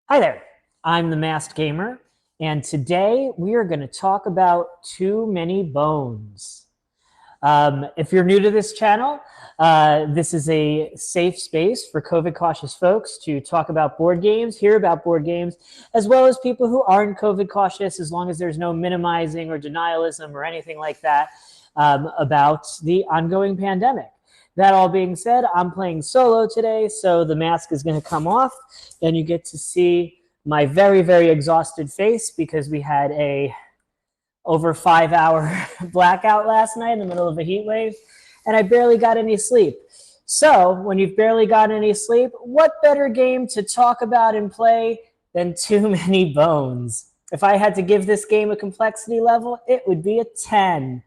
Hi there, I'm the Masked Gamer, and today we are going to talk about Too Many Bones. If you're new to this channel, this is a safe space for COVID cautious folks to talk about board games, hear about board games, as well as people who aren't COVID cautious, as long as there's no minimizing or denialism or anything like that about the ongoing pandemic. That all being said, I'm playing solo today, so the mask is going to come off, and you get to see my very, very exhausted face because we had a over 5 hour blackout last night in the middle of a heat wave, and I barely got any sleep. So when you've barely got any sleep, what better game to talk about and play than Too Many Bones? If I had to give this game a complexity level, it would be a 10.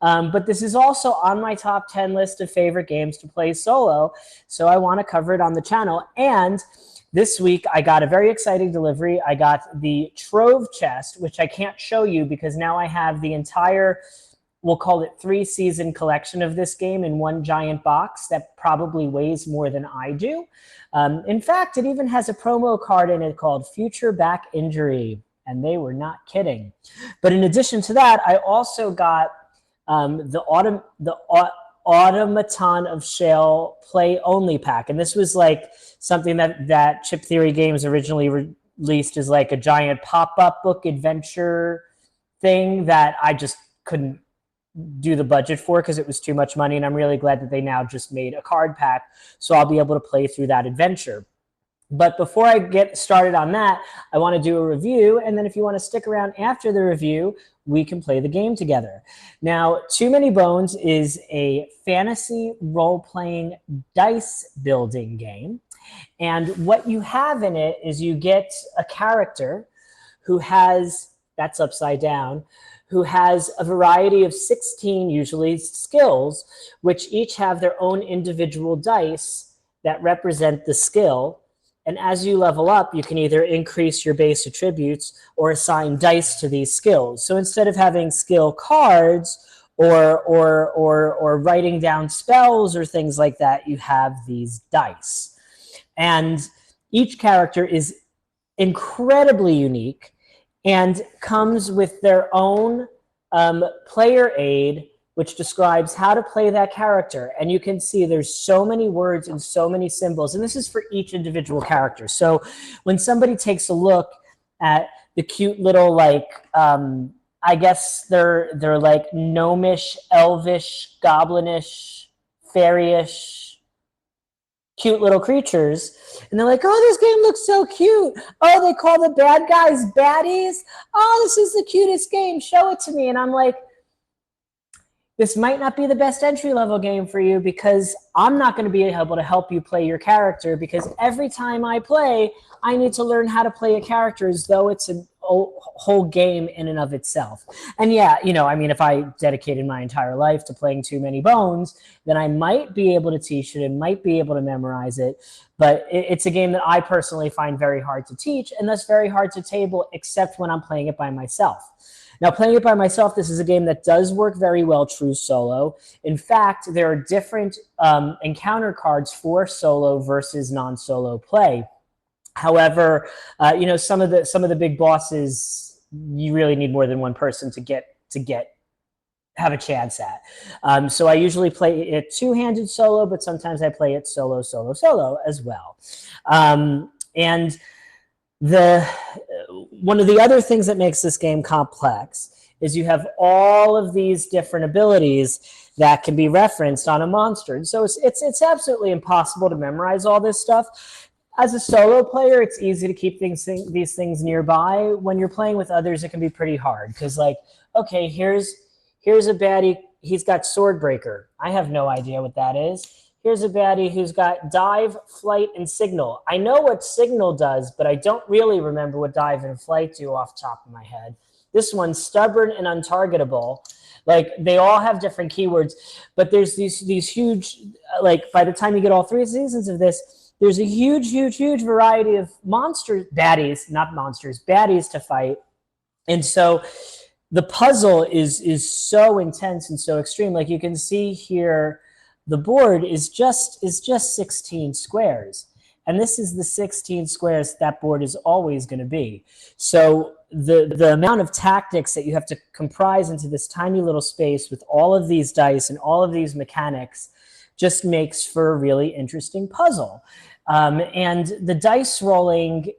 But this is also on my top 10 list of favorite games to play solo, so I want to cover it on the channel. And this week, I got a very exciting delivery. I got the Trove chest, which I can't show you because now I have the entire, we'll call it 3-season collection of this game in one giant box that probably weighs more than I do. In fact, it even has a promo card in it called Future Back Injury, and they were not kidding. But in addition to that, I also got the Automaton of Shale play only pack. And this was like something that Chip Theory Games originally released as like a giant pop-up book adventure thing that I just couldn't do the budget for because it was too much money. And I'm really glad that they now just made a card pack so I'll be able to play through that adventure. But before I get started on that, I want to do a review. And then if you want to stick around after the review, we can play the game together. Now, Too Many Bones is a fantasy role-playing dice building game. And what you have in it is you get a character who has, that's upside down, who has a variety of 16, usually, skills, which each have their own individual dice that represent the skill. And as you level up, you can either increase your base attributes or assign dice to these skills. So instead of having skill cards or writing down spells or things like that, you have these dice. And each character is incredibly unique and comes with their own player aid, which describes how to play that character. And you can see there's so many words and so many symbols, and this is for each individual character. So when somebody takes a look at the cute little, like, I guess they're like gnomish, elvish, goblinish, fairyish, cute little creatures, and they're like, oh, this game looks so cute. Oh, they call the bad guys baddies. Oh, this is the cutest game. Show it to me. And I'm like, this might not be the best entry-level game for you because I'm not going to be able to help you play your character because every time I play, I need to learn how to play a character as though it's a whole game in and of itself. And yeah, you know, I mean, if I dedicated my entire life to playing Too Many Bones, then I might be able to teach it and might be able to memorize it. But it's a game that I personally find very hard to teach and thus very hard to table, except when I'm playing it by myself. Now, playing it by myself, this is a game that does work very well true solo. In fact, there are different encounter cards for solo versus non-solo play. However, you know, some of the big bosses, you really need more than one person to have a chance at. So I usually play it two-handed solo, but sometimes I play it solo as well. And one of the other things that makes this game complex is you have all of these different abilities that can be referenced on a monster. And so it's absolutely impossible to memorize all this stuff. As a solo player, it's easy to keep these things nearby. When you're playing with others, it can be pretty hard because, like, okay, here's a baddie. He's got Swordbreaker. I have no idea what that is. Here's a baddie who's got dive, flight, and signal. I know what signal does, but I don't really remember what dive and flight do off the top of my head. This one's stubborn and untargetable. Like, they all have different keywords, but there's these huge, like, by the time you get all 3 seasons of this, there's a huge variety of baddies to fight. And so the puzzle is so intense and so extreme. Like, you can see here, the board is just 16 squares. And this is the 16 squares that board is always going to be. So the amount of tactics that you have to comprise into this tiny little space with all of these dice and all of these mechanics just makes for a really interesting puzzle. And the dice rolling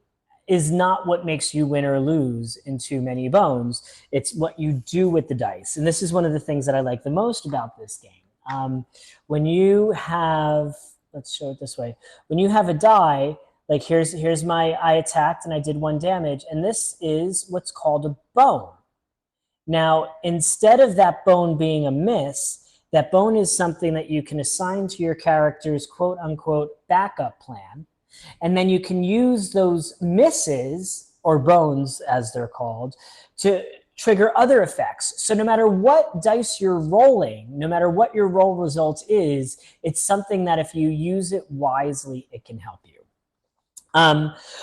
is not what makes you win or lose in Too Many Bones. It's what you do with the dice. And this is one of the things that I like the most about this game. When you have, let's show it this way. When you have a die, like here's my, I attacked and I did 1 damage, and this is what's called a bone. Now, instead of that bone being a miss, that bone is something that you can assign to your character's quote unquote backup plan. And then you can use those misses, or bones as they're called, to trigger other effects. So no matter what dice you're rolling, no matter what your roll result is, it's something that if you use it wisely, it can help you.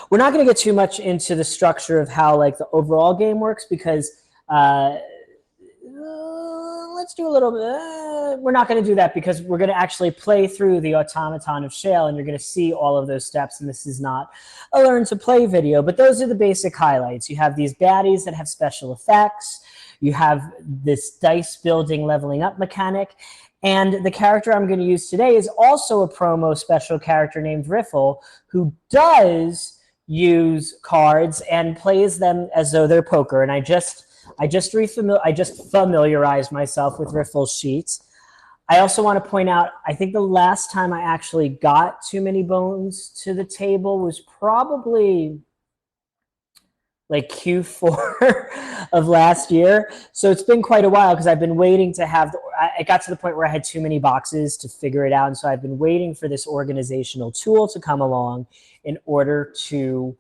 We're not going to get too much into the structure of how like the overall game works, because let's do a little bit. We're not going to do that because we're going to actually play through the Automaton of Shale, and you're going to see all of those steps. And this is not a learn to play video, but those are the basic highlights. You have these baddies that have special effects. You have this dice building, leveling up mechanic. And the character I'm going to use today is also a promo special character named Riffle, who does use cards and plays them as though they're poker. And I just familiarized myself with Riffle's sheets. I also want to point out, I think the last time I actually got Too Many Bones to the table was probably like Q4 of last year. So it's been quite a while because I've been waiting to have, it got to the point where I had too many boxes to figure it out. And so I've been waiting for this organizational tool to come along in order to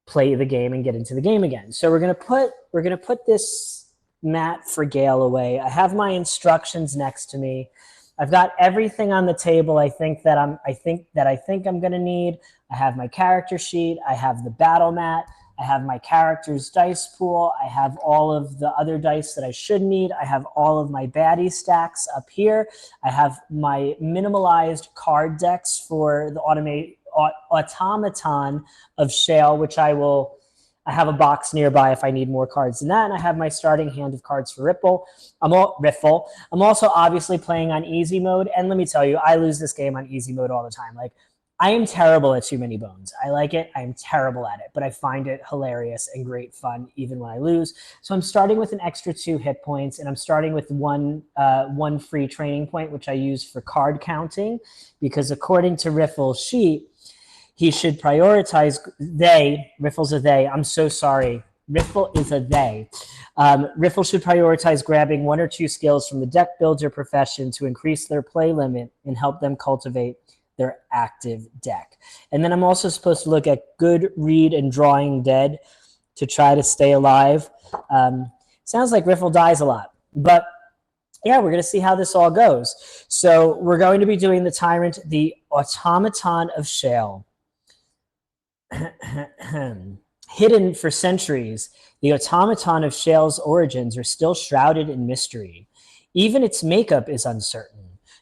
play the game and get into the game again. So we're gonna put this mat for Gale away. I have my instructions next to me. I've got everything on the table I think I'm gonna need. I have my character sheet, I have the battle mat, I have my character's dice pool, I have all of the other dice that I should need, I have all of my baddie stacks up here, I have my minimalized card decks for the Automaton of Shale, which I have a box nearby if I need more cards than that, and I have my starting hand of cards for Riffle. I'm also obviously playing on easy mode, and let me tell you, I lose this game on easy mode all the time. Like, I am terrible at Too Many Bones. I like it, I'm terrible at it, but I find it hilarious and great fun even when I lose. So I'm starting with an extra 2 hit points, and I'm starting with one free training point, which I use for card counting, because according to Riffle's sheet, he should prioritize Riffle's a they. I'm so sorry. Riffle is a they. Riffle should prioritize grabbing 1 or 2 skills from the deck builder profession to increase their play limit and help them cultivate their active deck. And then I'm also supposed to look at good read and drawing dead to try to stay alive. Sounds like Riffle dies a lot, but yeah, we're going to see how this all goes. So we're going to be doing the Tyrant, the Automaton of Shale. Hidden for centuries, the Automaton of Shale's origins are still shrouded in mystery. Even its makeup is uncertain.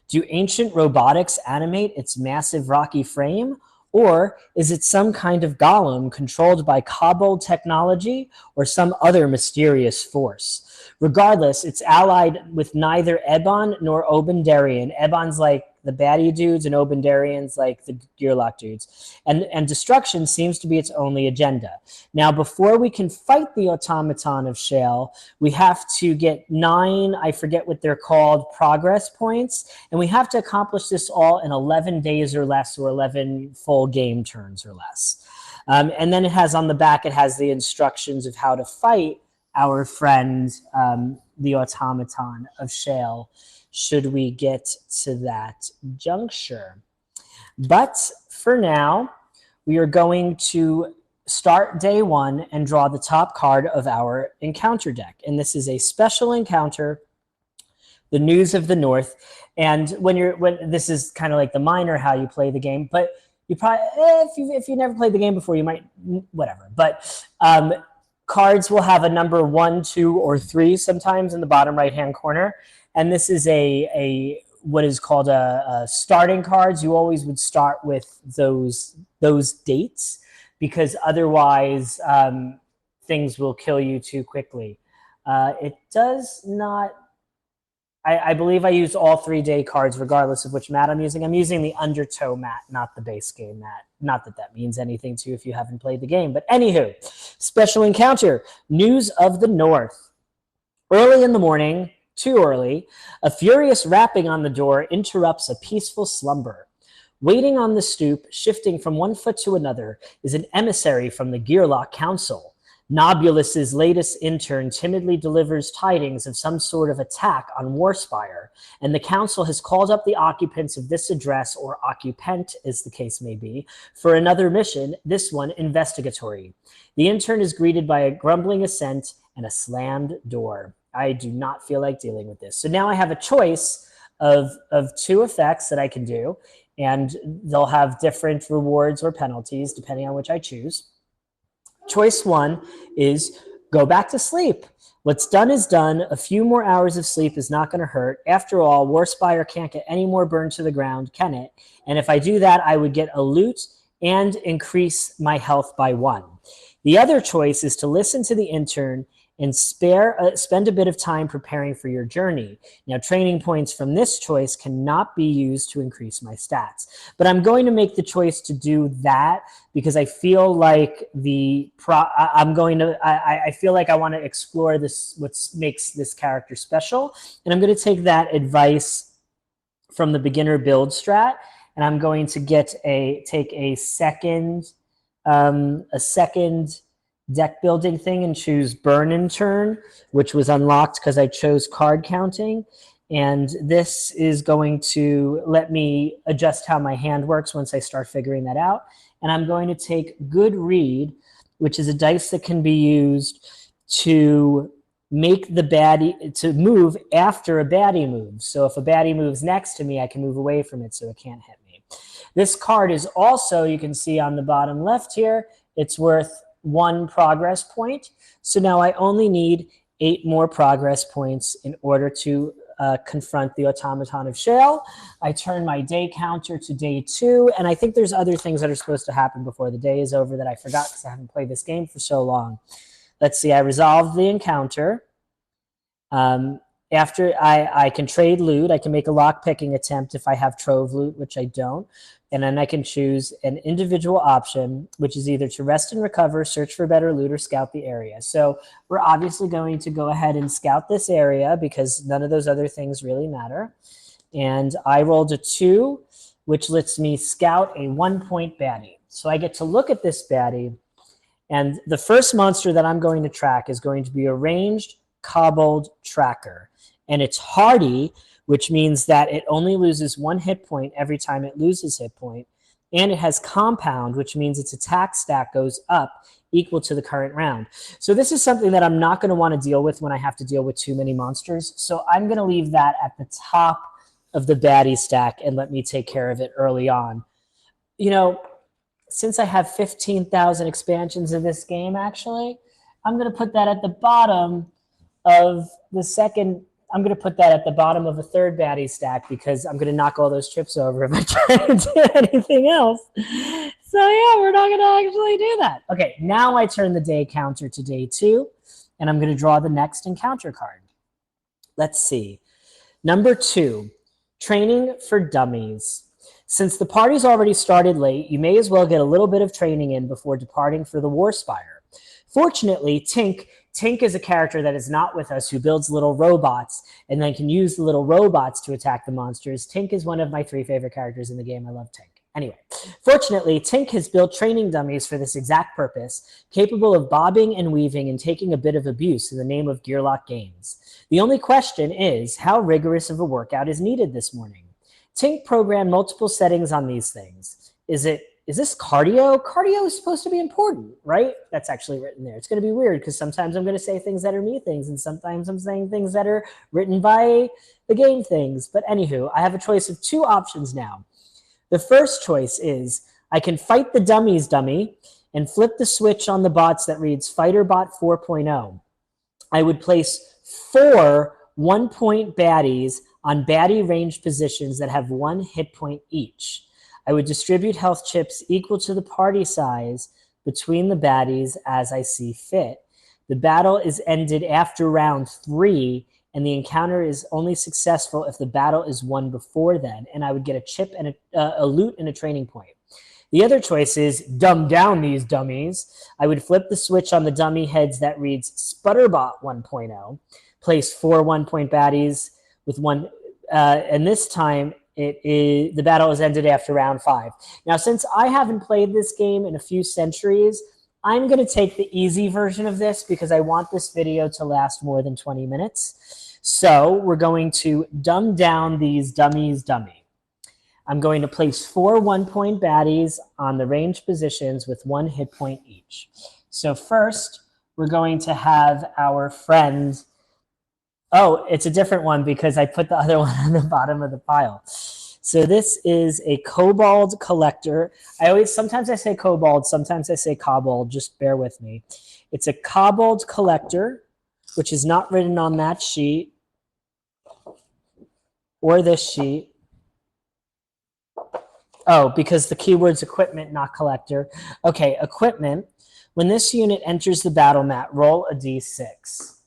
Do ancient robotics animate its massive rocky frame? Or is it some kind of golem controlled by kobold technology or some other mysterious force? Regardless, it's allied with neither Ebon nor Obendarian. Ebon's like the baddie dudes, and Obendarian's like the Gearlock dudes. And destruction seems to be its only agenda. Now, before we can fight the Automaton of Shale, we have to get 9, I forget what they're called, progress points. And we have to accomplish this all in 11 days or less, or 11 full game turns or less. And then it has on the back, it has the instructions of how to fight our friend, the Automaton of Shale, should we get to that juncture. But for now, we are going to start day 1 and draw the top card of our encounter deck. And this is a special encounter, the News of the North. And when this is kind of like the minor how you play the game, but you probably, if you never played the game before, you might, whatever. But cards will have a number 1, 2, or 3 sometimes in the bottom right-hand corner. And this is a what is called a starting cards. You always would start with those dates, because otherwise things will kill you too quickly. It does not. I believe I used all 3-day cards regardless of which mat I'm using. I'm using the Undertow mat, not the base game mat. Not that that means anything to you if you haven't played the game. But anywho, special encounter, News of the North. Early in the morning, too early, a furious rapping on the door interrupts a peaceful slumber. Waiting on the stoop, shifting from one foot to another, is an emissary from the Gearlock Council. Nobulus's latest intern timidly delivers tidings of some sort of attack on Warspire, and the council has called up the occupants of this address, or occupant as the case may be, for another mission, this one investigatory. The intern is greeted by a grumbling assent and a slammed door. I do not feel like dealing with this. So now I have a choice of 2 effects that I can do, and they'll have different rewards or penalties depending on which I choose. Choice 1 is go back to sleep. What's done is done. A few more hours of sleep is not going to hurt. After all, Warspire can't get any more burned to the ground, can it? And if I do that, I would get a loot and increase my health by 1. The other choice is to listen to the intern and spend a bit of time preparing for your journey. Now, training points from this choice cannot be used to increase my stats. But I'm going to make the choice to do that because I feel like I feel like I want to explore this, what makes this character special. And I'm going to take that advice from the beginner build strat, and I'm going to take a second deck building thing and choose burn in turn, which was unlocked because I chose card counting. And this is going to let me adjust how my hand works once I start figuring that out. And I'm going to take good read, which is a dice that can be used to make the baddie, to move after a baddie moves. So if a baddie moves next to me, I can move away from it so it can't hit me. This card is also, you can see on the bottom left here, it's worth 1 progress point. So now I only need 8 more progress points in order to confront the Automaton of Shale. I turn my day counter to day 2, and I think there's other things that are supposed to happen before the day is over that I forgot because I haven't played this game for so long. Let's see, I resolved the encounter. After I can trade loot, I can make a lock-picking attempt if I have trove loot, which I don't. And then I can choose an individual option, which is either to rest and recover, search for better loot, or scout the area. So we're obviously going to go ahead and scout this area because none of those other things really matter. And I rolled a 2, which lets me scout a 1-point baddie. So I get to look at this baddie, and the first monster that I'm going to track is going to be a ranged kobold tracker. And it's hardy, which means that it only loses 1 hit point every time it loses hit point. And it has compound, which means its attack stack goes up equal to the current round. So this is something that I'm not going to want to deal with when I have to deal with too many monsters. So I'm going to leave that at the top of the baddie stack and let me take care of it early on. You know, since I have 15,000 expansions in this game, actually, I'm going to put that at the bottom of the second. I'm going to put that at the bottom of a 3rd baddie stack because I'm going to knock all those chips over if I try to do anything else. So yeah, we're not going to actually do that. Okay, now I turn the day counter to day 2, and I'm going to draw the next encounter card. Let's see. Number 2, training for dummies. Since the party's already started late, you may as well get a little bit of training in before departing for the Warspire. Fortunately, Tink is a character that is not with us who builds little robots and then can use the little robots to attack the monsters. Tink is one of my 3 favorite characters in the game. I love Tink. Anyway, fortunately, Tink has built training dummies for this exact purpose, capable of bobbing and weaving and taking a bit of abuse in the name of Gearlock Games. The only question is, how rigorous of a workout is needed this morning? Tink programmed multiple settings on these things. Is this cardio? Cardio is supposed to be important, right? That's actually written there. It's going to be weird because sometimes I'm going to say things that are me things, and sometimes I'm saying things that are written by the game things. But anywho, I have a choice of 2 options now. The first choice is I can fight the dummies dummy and flip the switch on the bots that reads FighterBot 4.0. I would place 4 1-point baddies on baddie ranged positions that have 1 hit point each. I would distribute health chips equal to the party size between the baddies as I see fit. The battle is ended after round 3, and the encounter is only successful if the battle is won before then, and I would get a chip and a loot and a training point. The other choice is dumb down these dummies. I would flip the switch on the dummy heads that reads Sputterbot 1.0, place 4 1-point baddies with one, and this time the battle is ended after round 5. Now, since I haven't played this game in a few centuries, I'm going to take the easy version of this because I want this video to last more than 20 minutes. So we're going to dumb down these dummies dummy. I'm going to place 4 1-point baddies on the ranged positions with 1 hit point each. So first, we're going to have our friend. Oh, it's a different one because I put the other one on the bottom of the pile. So this is a Kobold Collector. Sometimes I say Kobold, sometimes I say Kobold, just bear with me. It's a Kobold Collector, which is not written on that sheet or this sheet. Oh, because the keyword's equipment, not collector. Okay, equipment. When this unit enters the battle mat, roll a d6.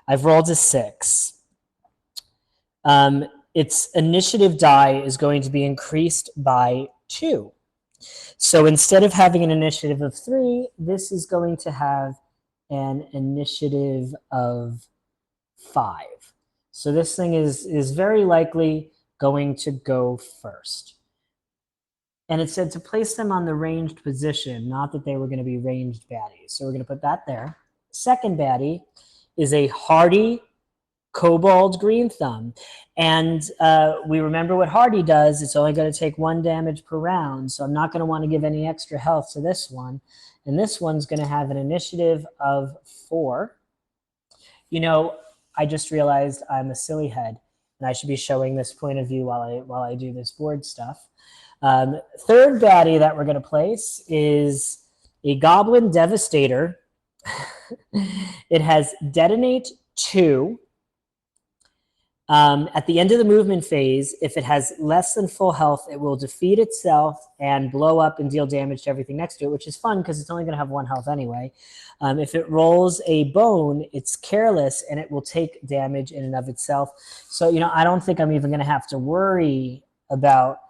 I've rolled a 6. Its initiative die is going to be increased by 2. So instead of having an initiative of 3, this is going to have an initiative of 5. So this thing is very likely going to go first. And it said to place them on the ranged position, not that they were going to be ranged baddies. So we're going to put that there. Second baddie is a hardy Kobold Green Thumb. And we remember what hardy does. It's only going to take 1 damage per round. So I'm not going to want to give any extra health to this one. And this one's going to have an initiative of 4. You know, I just realized I'm a silly head. And I should be showing this point of view while I do this board stuff. Third baddie that we're going to place is a Goblin Devastator. It has Detonate 2. At the end of the movement phase, if it has less than full health, it will defeat itself and blow up and deal damage to everything next to it, which is fun because it's only going to have 1 health anyway. If it rolls a bone, it's careless and it will take damage in and of itself. So, you know, I don't think I'm even going to have to worry about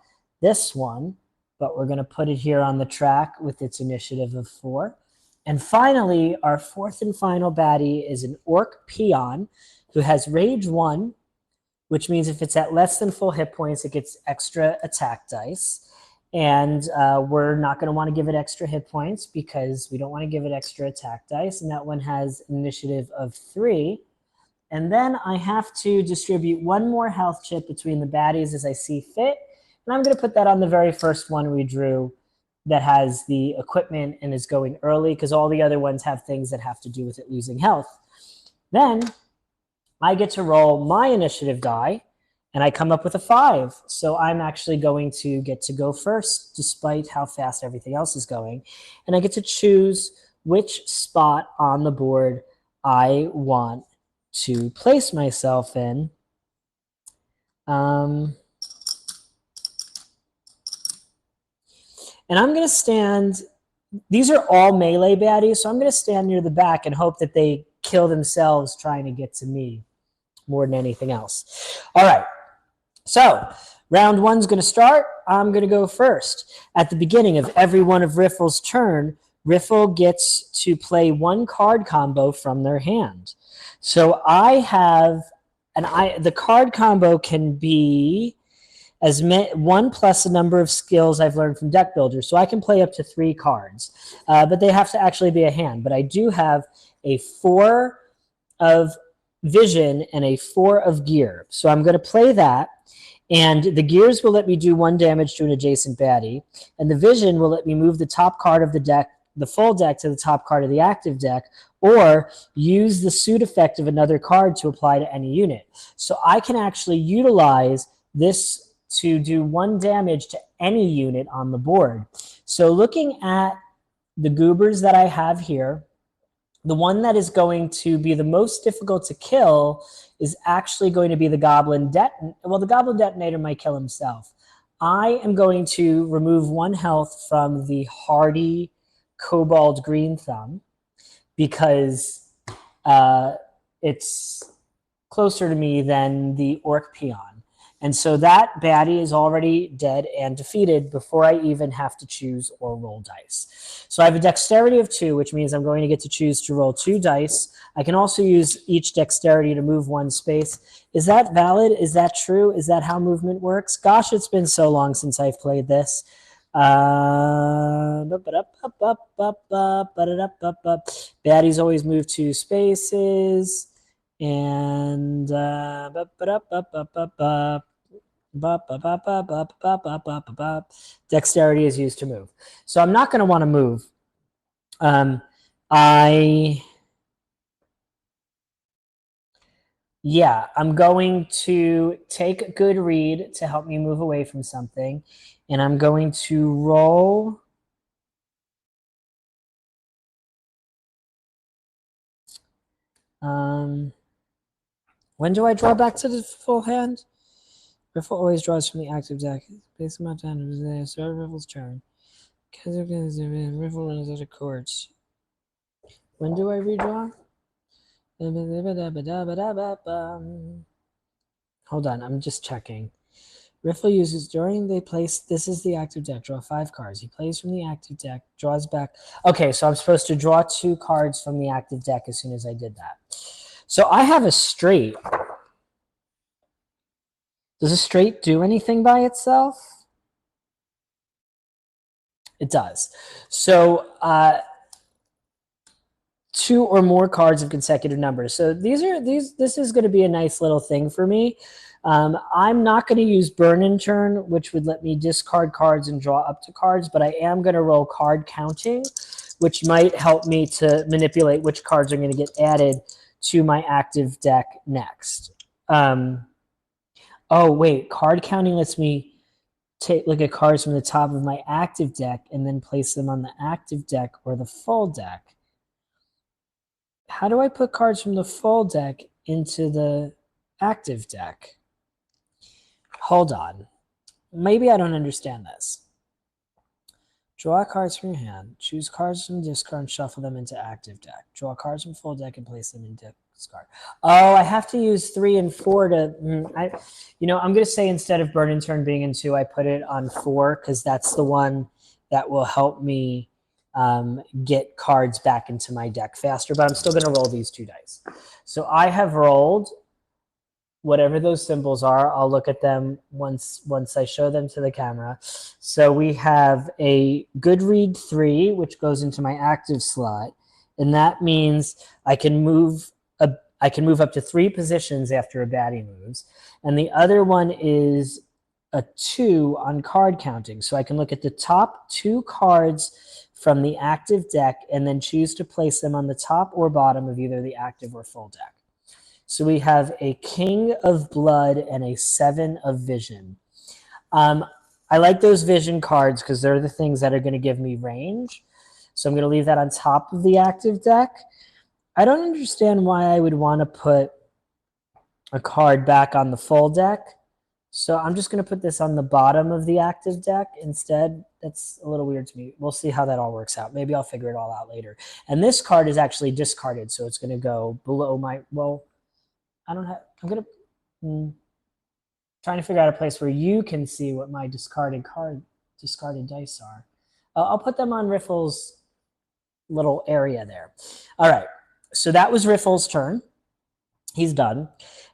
this one, but we're going to put it here on the track with its initiative of 4. And finally, our 4th and final baddie is an Orc Peon who has Rage 1, which means if it's at less than full hit points, it gets extra attack dice. And we're not going to want to give it extra hit points because we don't want to give it extra attack dice. And that one has an initiative of 3. And then I have to distribute 1 more health chip between the baddies as I see fit. And I'm going to put that on the very first one we drew that has the equipment and is going early because all the other ones have things that have to do with it losing health. Then I get to roll my initiative die, and I come up with a 5. So I'm actually going to get to go first despite how fast everything else is going. And I get to choose which spot on the board I want to place myself in. And I'm going to stand, these are all melee baddies, so I'm going to stand near the back and hope that they kill themselves trying to get to me more than anything else. All right, so round 1's going to start. I'm going to go first. At the beginning of every one of Riffle's turn, Riffle gets to play 1 card combo from their hand. So I have, the card combo can be as 1 plus a number of skills I've learned from Deck Builder. So I can play up to 3 cards, but they have to actually be a hand. But I do have a 4 of vision and a 4 of gear. So I'm going to play that. And the gears will let me do 1 damage to an adjacent baddie. And the vision will let me move the top card of the deck, the full deck, to the top card of the active deck, or use the suit effect of another card to apply to any unit. So I can actually utilize this to do 1 damage to any unit on the board. So looking at the goobers that I have here, The one that is going to be the most difficult to kill is actually going to be the Goblin Detonator. Well, the Goblin Detonator might kill himself. I am going to remove 1 health from the hardy Kobold Green Thumb because it's closer to me than the Orc Peon. And so that baddie is already dead and defeated before I even have to choose or roll dice. So I have a dexterity of 2, which means I'm going to get to choose to roll 2 dice. I can also use each dexterity to move 1 space. Is that valid? Is that true? Is that how movement works? Gosh, it's been so long since I've played this. Baddies always move 2 spaces. And dexterity is used to move. So I'm not going to want to move. I'm going to take good read to help me move away from something. And I'm going to roll. When do I draw back to the full hand? Riffle always draws from the active deck. Based on my time, start Riffle's turn. Riffle runs out of cards. When do I redraw? Hold on, I'm just checking. Riffle uses during they place, this is the active deck, draw 5 cards. He plays from the active deck, draws back. Okay, so I'm supposed to draw 2 cards from the active deck as soon as I did that. So I have a straight. Does a straight do anything by itself? It does. So 2 or more cards of consecutive numbers. So this is going to be a nice little thing for me. I'm not going to use burn in turn, which would let me discard cards and draw up to cards, but I am going to roll card counting, which might help me to manipulate which cards are going to get added to my active deck next. Oh, wait, card counting lets me look at cards from the top of my active deck and then place them on the active deck or the full deck. How do I put cards from the full deck into the active deck? Hold on. Maybe I don't understand this. Draw cards from your hand. Choose cards from discard and shuffle them into active deck. Draw cards from full deck and place them in discard. Oh, I have to use 3 and 4 to... I'm going to say instead of burn in turn being in 2, I put it on 4 because that's the one that will help me get cards back into my deck faster, but I'm still going to roll these 2 dice. So I have rolled whatever those symbols are. I'll look at them once I show them to the camera. So we have a good read 3, which goes into my active slot, and that means I can move up to 3 positions after a baddie moves. And the other one is a 2 on card counting. So I can look at the top 2 cards from the active deck and then choose to place them on the top or bottom of either the active or full deck. So we have a King of Blood and a 7 of Vision. I like those Vision cards because they're the things that are going to give me range. So I'm going to leave that on top of the active deck. I don't understand why I would want to put a card back on the full deck. So I'm just going to put this on the bottom of the active deck instead. That's a little weird to me. We'll see how that all works out. Maybe I'll figure it all out later. And this card is actually discarded, so it's going to go below my... Well, I don't have... I'm going to... trying to figure out a place where you can see what my discarded dice are. I'll put them on Riffle's little area there. All right. So that was Riffle's turn. He's done.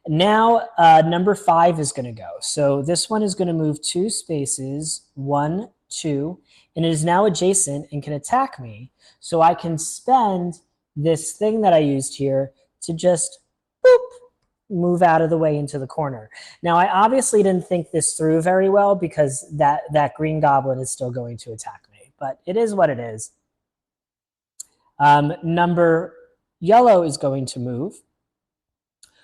Now, number 5 is going to go. So this one is going to move 2 spaces, 1, 2, and it is now adjacent and can attack me. So I can spend this thing that I used here to just boop, move out of the way into the corner. Now, I obviously didn't think this through very well because that green goblin is still going to attack me, but it is what it is. Number yellow is going to move.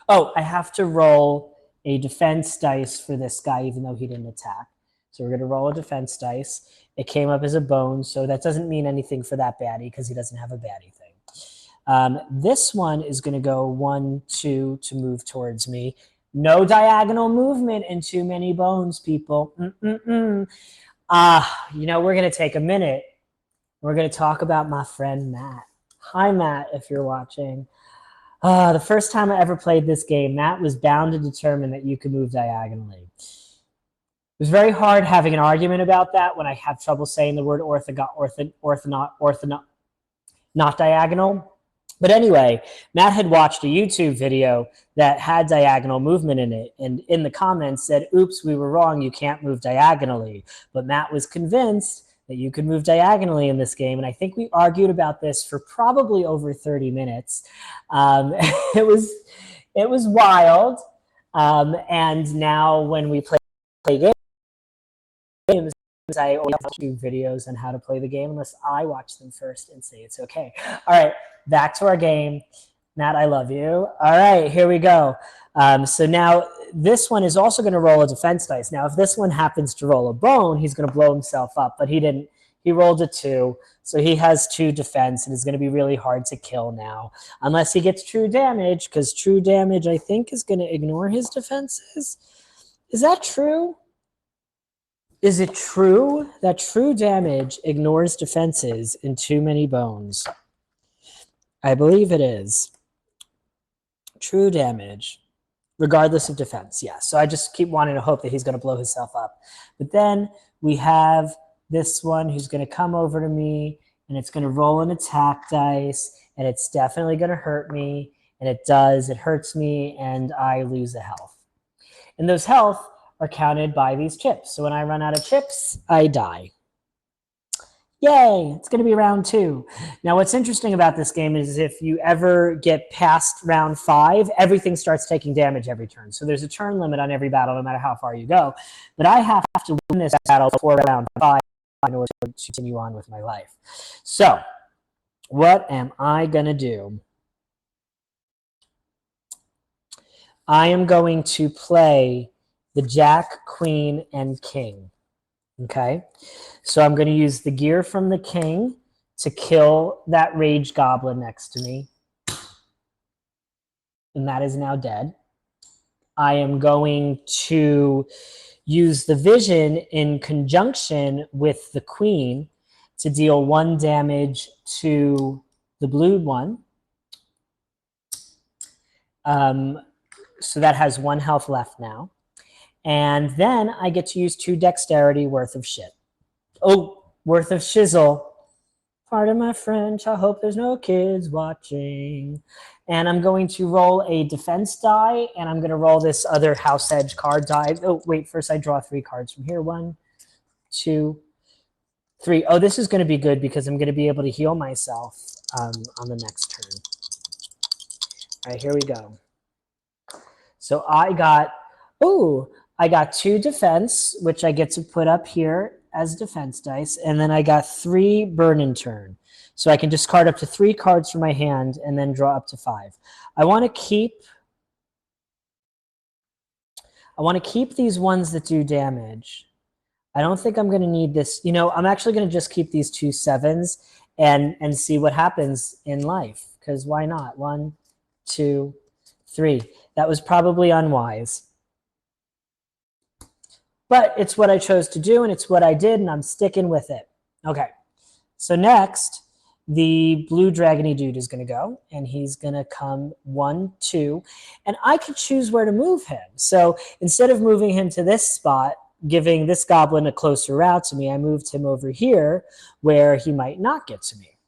Oh, I have to roll a defense dice for this guy, even though he didn't attack. So we're going to roll a defense dice. It came up as a bone, so that doesn't mean anything for that baddie because he doesn't have a baddie thing. This one is going to go 1, 2 to move towards me. No diagonal movement in too many bones, people. You know, we're going to take a minute. We're going to talk about my friend Matt. Hi, Matt, if you're watching. The first time I ever played this game, Matt was bound to determine that you could move diagonally. It was very hard having an argument about that when I have trouble saying the word not diagonal. But anyway, Matt had watched a YouTube video that had diagonal movement in it, and in the comments said, oops, we were wrong, you can't move diagonally. But Matt was convinced that you could move diagonally in this game, and I think we argued about this for probably over 30 minutes. It was wild, and now when we play games, I always watch videos on how to play the game unless I watch them first and say it's okay. All right, back to our game. Matt, I love you. All right, here we go. So now this one is also going to roll a defense dice. Now, if this one happens to roll a bone, he's going to blow himself up, but he didn't. He rolled a 2, so he has 2 defense, and it's going to be really hard to kill now, unless he gets true damage, because true damage, I think, is going to ignore his defenses. Is that true? Is it true that true damage ignores defenses in too many bones? I believe it is. True damage, regardless of defense, yes. So I just keep wanting to hope that he's going to blow himself up. But then we have this one who's going to come over to me, and it's going to roll an attack dice, and it's definitely going to hurt me, and it does. It hurts me, and I lose a health. And those health are counted by these chips. So when I run out of chips, I die. Yay, it's going to be round 2. Now, what's interesting about this game is if you ever get past round 5, everything starts taking damage every turn. So there's a turn limit on every battle, no matter how far you go. But I have to win this battle before round 5 in order to continue on with my life. So what am I going to do? I am going to play the Jack, Queen, and King. Okay, so I'm going to use the gear from the King to kill that Rage Goblin next to me. And that is now dead. I am going to use the Vision in conjunction with the Queen to deal 1 damage to the blue one. So that has 1 health left now. And then I get to use 2 dexterity worth of shit. Oh, worth of shizzle. Pardon my French. I hope there's no kids watching. And I'm going to roll a defense die, and I'm going to roll this other house edge card die. Oh, wait, first I draw 3 cards from here. 1, 2, 3. Oh, this is going to be good because I'm going to be able to heal myself on the next turn. All right, here we go. So I got 2 defense, which I get to put up here as defense dice, and then I got 3 burn in turn. So I can discard up to 3 cards from my hand and then draw up to 5. I want to keep these ones that do damage. I don't think I'm going to need this. You know, I'm actually going to just keep these 2 7s and see what happens in life, because why not? 1, 2, 3. That was probably unwise. But it's what I chose to do, and it's what I did, and I'm sticking with it. Okay, so next, the blue dragony dude is going to go, and he's going to come 1, 2, and I could choose where to move him. So instead of moving him to this spot, giving this goblin a closer route to me, I moved him over here where he might not get to me,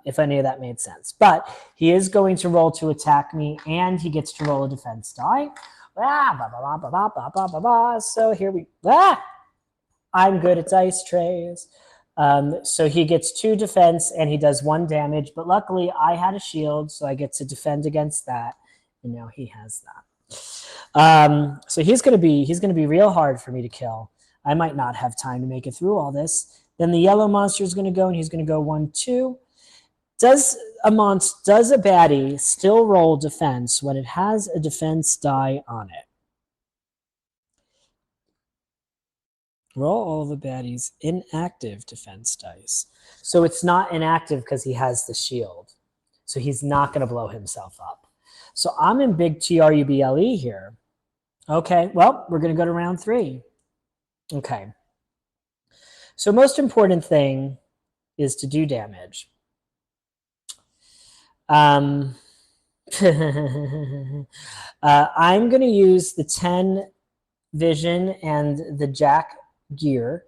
if any of that made sense. But he is going to roll to attack me, and he gets to roll a defense die. So here we I'm good at dice trays. So he gets 2 defense and he does 1 damage, but luckily I had a shield, so I get to defend against that, and now he has that. So he's gonna be real hard for me to kill. I might not have time to make it through all this. Then the yellow monster is gonna go, and he's gonna go 1, 2. Does a baddie still roll defense when it has a defense die on it? Roll all the baddies inactive defense dice. So it's not inactive because he has the shield. So he's not going to blow himself up. So I'm in big TRUBLE here. Okay, well, we're going to go to round 3. Okay. So most important thing is to do damage. I'm going to use the 10 vision and the jack gear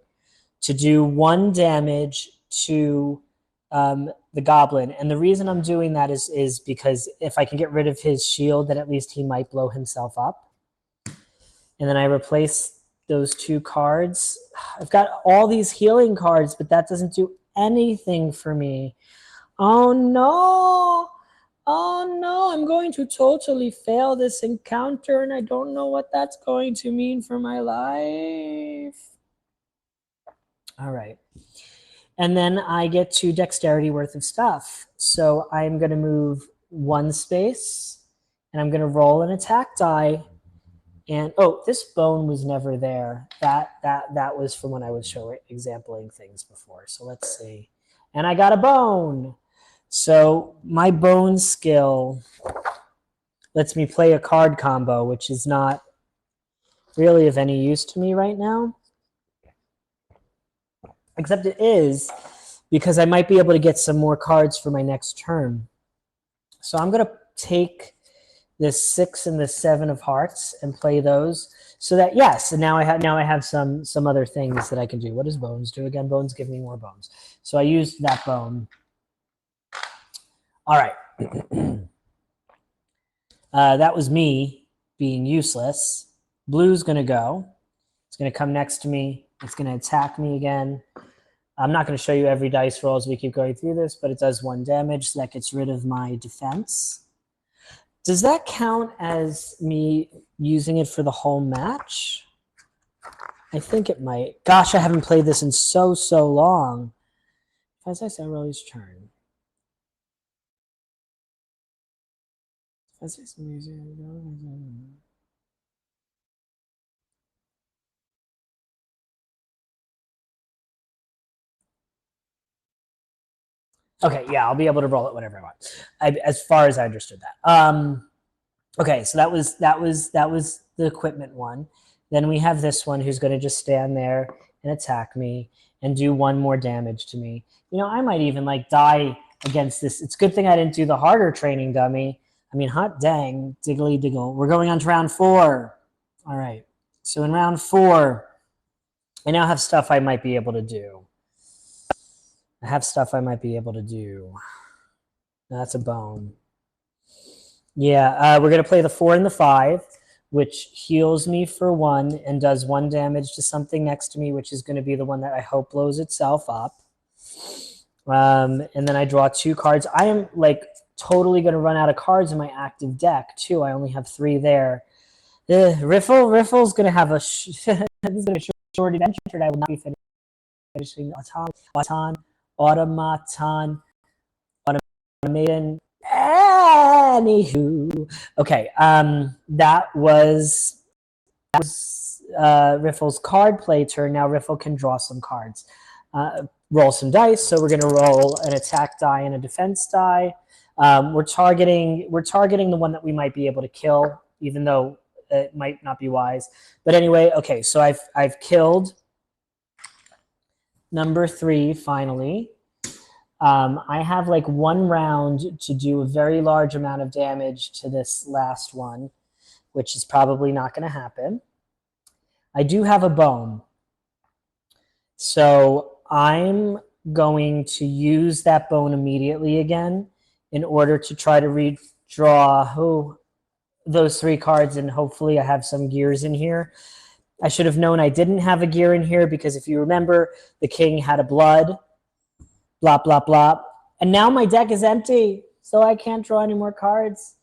to do 1 damage to the goblin. And the reason I'm doing that is because if I can get rid of his shield, then at least he might blow himself up. And then I replace those 2 cards. I've got all these healing cards, but that doesn't do anything for me. Oh no! Oh no, I'm going to totally fail this encounter, and I don't know what that's going to mean for my life. All right. And then I get 2 dexterity worth of stuff. So I'm going to move 1 space, and I'm going to roll an attack die. And oh, this bone was never there. That was from when I was exampling things before. So let's see. And I got a bone. So my bone skill lets me play a card combo, which is not really of any use to me right now. Except it is, because I might be able to get some more cards for my next turn. So I'm going to take this 6 and the 7 of hearts and play those. So that, yes, and now I have some other things that I can do. What does bones do again? Bones give me more bones. So I used that bone. All right. That was me being useless. Blue's going to go. It's going to come next to me. It's going to attack me again. I'm not going to show you every dice roll as we keep going through this, but it does 1 damage, so that gets rid of my defense. Does that count as me using it for the whole match? I think it might. Gosh, I haven't played this in so long. As I say, Rolly's turn. As I say, okay, yeah, I'll be able to roll it whenever I want. As far as I understood that. Okay, so that was the equipment one. Then we have this one who's going to just stand there and attack me and do 1 more damage to me. You know, I might even like die against this. It's a good thing I didn't do the harder training dummy. I mean, hot dang, diggly diggle. We're going on to round 4. All right. So in round 4, I now have stuff I might be able to do. That's a bone. Yeah, we're going to play the 4 and the 5, which heals me for 1 and does 1 damage to something next to me, which is going to be the one that I hope blows itself up. And then I draw 2 cards. I am like totally going to run out of cards in my active deck too. I only have 3 there. Riffle's going to have a short adventure that I will not be finishing. Automaton. Anywho, okay. That was Riffle's card play turn. Now Riffle can draw some cards, roll some dice. So we're going to roll an attack die and a defense die. We're targeting the one that we might be able to kill, even though it might not be wise. But anyway, okay. So I've killed number 3 finally. I have like 1 round to do a very large amount of damage to this last one, which is probably not going to happen. I do have a bone. So I'm going to use that bone immediately again in order to try to redraw those 3 cards, and hopefully I have some gears in here. I should have known I didn't have a gear in here because if you remember, the king had a blood. Blah, blah, blah. And now my deck is empty, so I can't draw any more cards.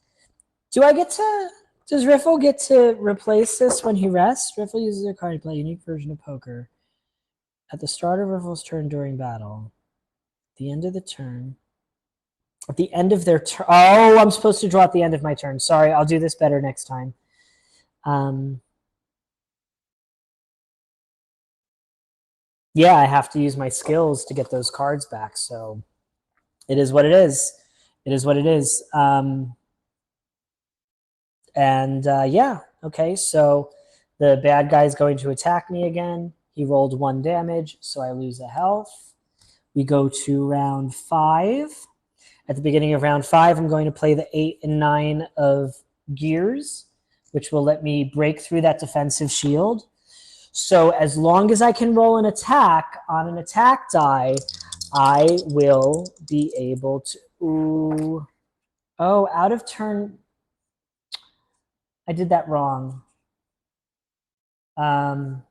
Does Riffle get to replace this when he rests? Riffle uses a card to play a unique version of poker. At the start of Riffle's turn during battle, at the end of the turn, at the end of their turn. Oh, I'm supposed to draw at the end of my turn. Sorry, I'll do this better next time. Yeah, I have to use my skills to get those cards back, so it is what it is. It is what it is. Yeah, okay, so the bad guy is going to attack me again. He rolled 1 damage, so I lose a health. We go to round 5. At the beginning of round 5, I'm going to play the 8 and 9 of gears, which will let me break through that defensive shield. So as long as I can roll an attack on an attack die, I will be able to... Ooh. Oh, out of turn... I did that wrong. Out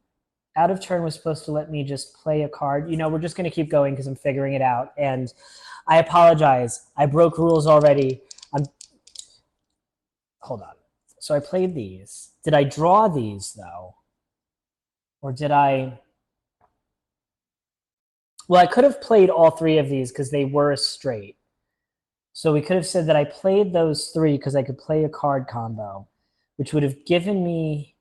of turn was supposed to let me just play a card. You know, we're just going to keep going because I'm figuring it out. And I apologize. I broke rules already. Hold on. So I played these. Did I draw these, though? Or did I... Well, I could have played all 3 of these because they were straight. So we could have said that I played those 3 because I could play a card combo, which would have given me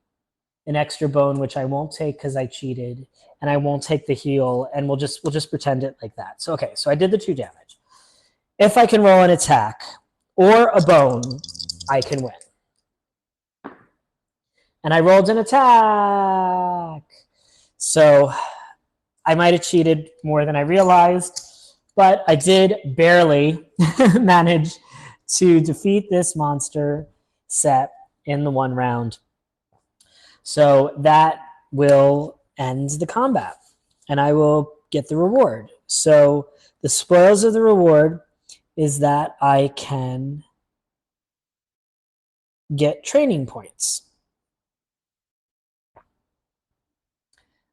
an extra bone, which I won't take because I cheated, and I won't take the heal, and we'll just pretend it like that. So okay, so I did the 2 damage. If I can roll an attack or a bone, I can win. And I rolled an attack. So I might have cheated more than I realized, but I did barely manage to defeat this monster set in the 1 round. So that will end the combat, and I will get the reward. So the spoils of the reward is that I can get training points.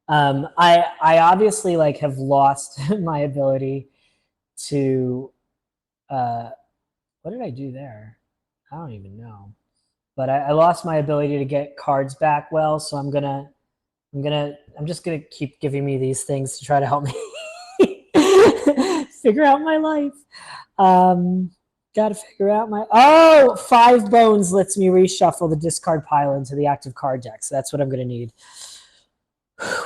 I obviously like have lost my ability to what did I do there? I don't even know. But I lost my ability to get cards back well, so I'm just gonna keep giving me these things to try to help me figure out my life. Gotta figure out my... Oh, 5 bones lets me reshuffle the discard pile into the active card deck, so that's what I'm gonna need.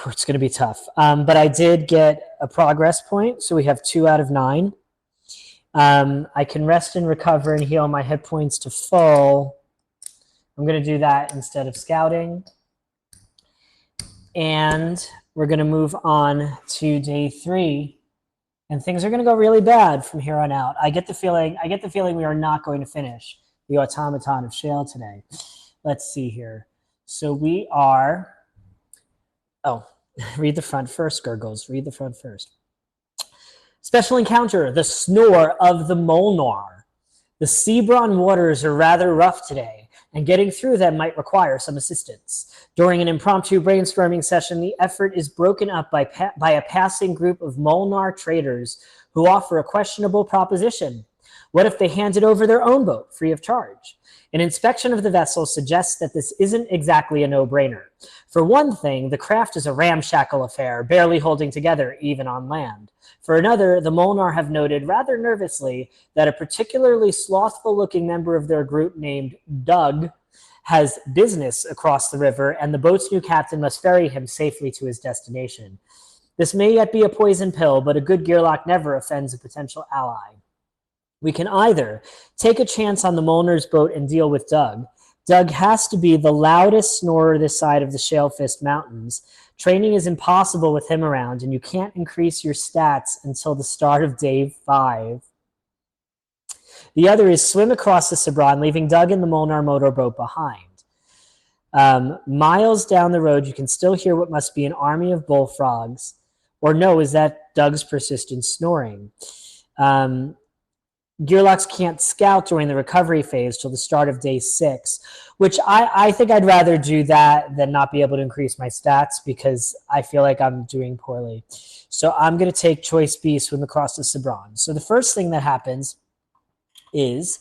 It's gonna be tough. But I did get a progress point, so we have 2 out of 9. I can rest and recover and heal my hit points to full. I'm going to do that instead of scouting. And we're going to move on to day 3. And things are going to go really bad from here on out. I get the feeling we are not going to finish the Automaton of Shale today. Let's see here. So we are... Oh, read the front first, Gurgles. Read the front first. Special encounter, the snore of the Molnar. The Sebron waters are rather rough today, and getting through them might require some assistance. During an impromptu brainstorming session, the effort is broken up by a passing group of Molnar traders who offer a questionable proposition. What if they handed over their own boat free of charge? An inspection of the vessel suggests that this isn't exactly a no-brainer. For one thing, the craft is a ramshackle affair, barely holding together even on land. For another, the Molnar have noted rather nervously that a particularly slothful-looking member of their group named Doug has business across the river, and the boat's new captain must ferry him safely to his destination. This may yet be a poison pill, but a good gearlock never offends a potential ally. We can either take a chance on the Molnar's boat and deal with Doug. Doug has to be the loudest snorer this side of the Shalefist Mountains. Training is impossible with him around, and you can't increase your stats until the start of day 5. The other is swim across the Sebron, leaving Doug in the Molnar motorboat behind. Miles down the road, you can still hear what must be an army of bullfrogs. Or no, is that Doug's persistent snoring? Gearlocks can't scout during the recovery phase till the start of day 6, which I think I'd rather do that than not be able to increase my stats because I feel like I'm doing poorly. So I'm going to take choice B, swim across the Sebron. So the first thing that happens is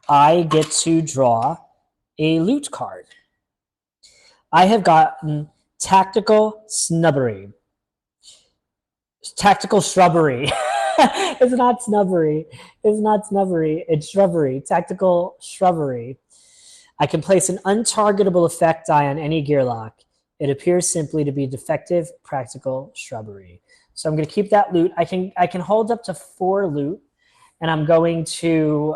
I get to draw a loot card. I have gotten Tactical Snubbery. Tactical Shrubbery. It's not snubbery. It's not snubbery. It's shrubbery. Tactical shrubbery. I can place an untargetable effect die on any gearlock. It appears simply to be defective practical shrubbery. So I'm going to keep that loot. I can hold up to 4 loot, and I'm going to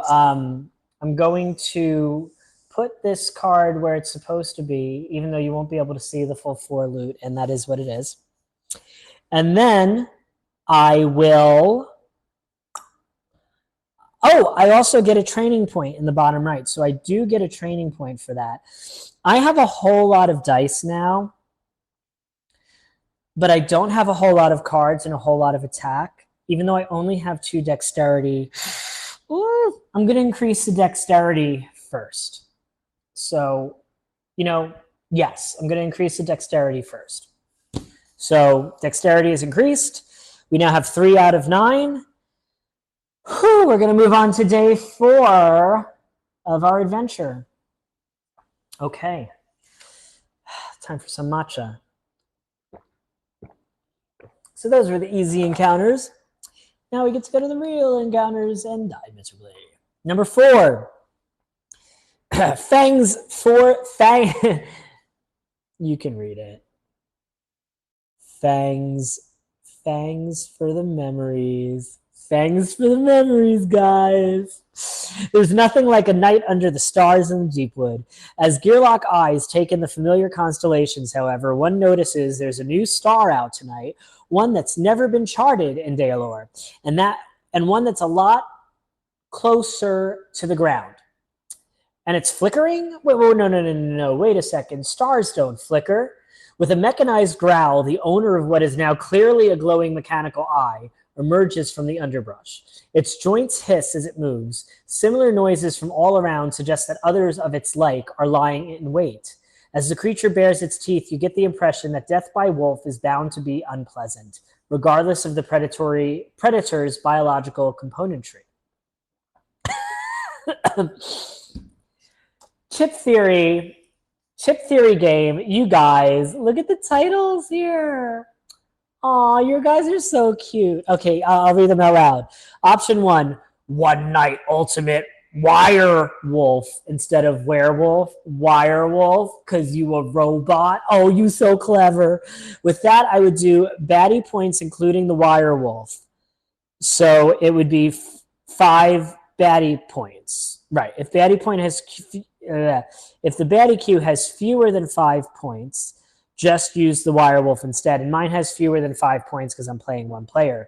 put this card where it's supposed to be, even though you won't be able to see the full 4 loot, and that is what it is. And then I will... Oh, I also get a training point in the bottom right. So I do get a training point for that. I have a whole lot of dice now, but I don't have a whole lot of cards and a whole lot of attack. Even though I only have 2 dexterity, ooh, I'm going to increase the dexterity first. So, you know, yes, I'm going to increase the dexterity first. So dexterity is increased. We now have 3 out of 9. Whew, we're going to move on to day 4 of our adventure. Okay. Time for some matcha. So those were the easy encounters. Now we get to go to the real encounters and die miserably. Number 4. Fangs for Fang. You can read it. Fangs for the memories. Fangs for the memories, guys. There's nothing like a night under the stars in the deep wood. As Gearlock eyes take in the familiar constellations, however, one notices there's a new star out tonight, one that's never been charted in Daelor, and one that's a lot closer to the ground. And it's flickering? Wait, no. Wait a second. Stars don't flicker. With a mechanized growl, the owner of what is now clearly a glowing mechanical eye emerges from the underbrush. Its joints hiss as it moves. Similar noises from all around suggest that others of its like are lying in wait. As the creature bares its teeth, you get the impression that death by wolf is bound to be unpleasant, regardless of the predator's biological componentry. Chip Theory game, you guys, look at the titles here. Aw, you guys are so cute. Okay, I'll read them out loud. Option 1, One Night Ultimate Wire Wolf instead of werewolf. Wirewolf, because you a robot. Oh, you so clever. With that, I would do baddie points, including the wire wolf. So it would be 5 baddie points. Right. If baddie point has... if the baddie queue has fewer than 5 points, just use the wirewolf instead. And mine has fewer than 5 points because I'm playing 1 player.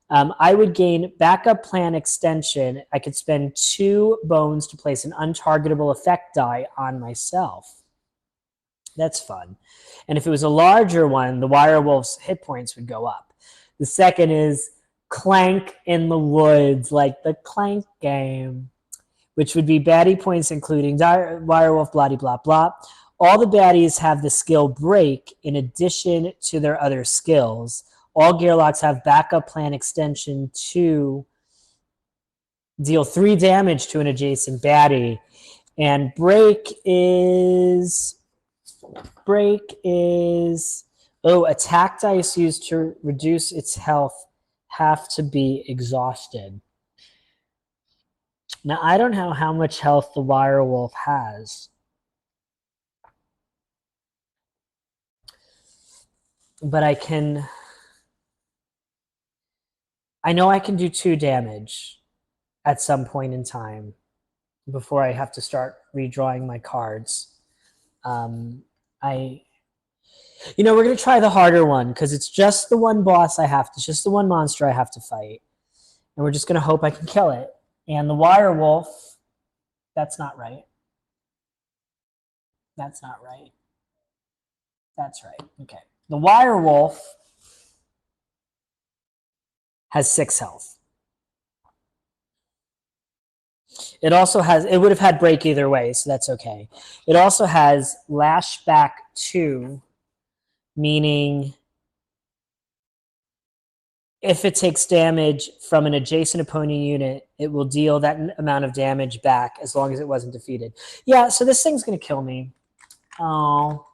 I would gain backup plan extension. I could spend 2 bones to place an untargetable effect die on myself. That's fun. And if it was a larger one, the wirewolf's hit points would go up. The second is Clank in the Woods, like the Clank game, which would be baddie points including wirewolf, blah, blah, blah. All the baddies have the skill break in addition to their other skills. All Gearlocks have backup plan extension to deal 3 damage to an adjacent baddie. And break is attack dice used to reduce its health have to be exhausted. Now, I don't know how much health the wirewolf has. But I know I can do 2 damage at some point in time before I have to start redrawing my cards. We're going to try the harder one because it's just the one boss it's just the one monster I have to fight. And we're just going to hope I can kill it. And the wirewolf, that's not right. That's not right. That's right. Okay. The wirewolf has 6 health. It also has, it would have had break either way, so that's okay. It also has lashback 2, meaning if it takes damage from an adjacent opponent unit, it will deal that amount of damage back as long as it wasn't defeated. Yeah, so this thing's going to kill me. Oh,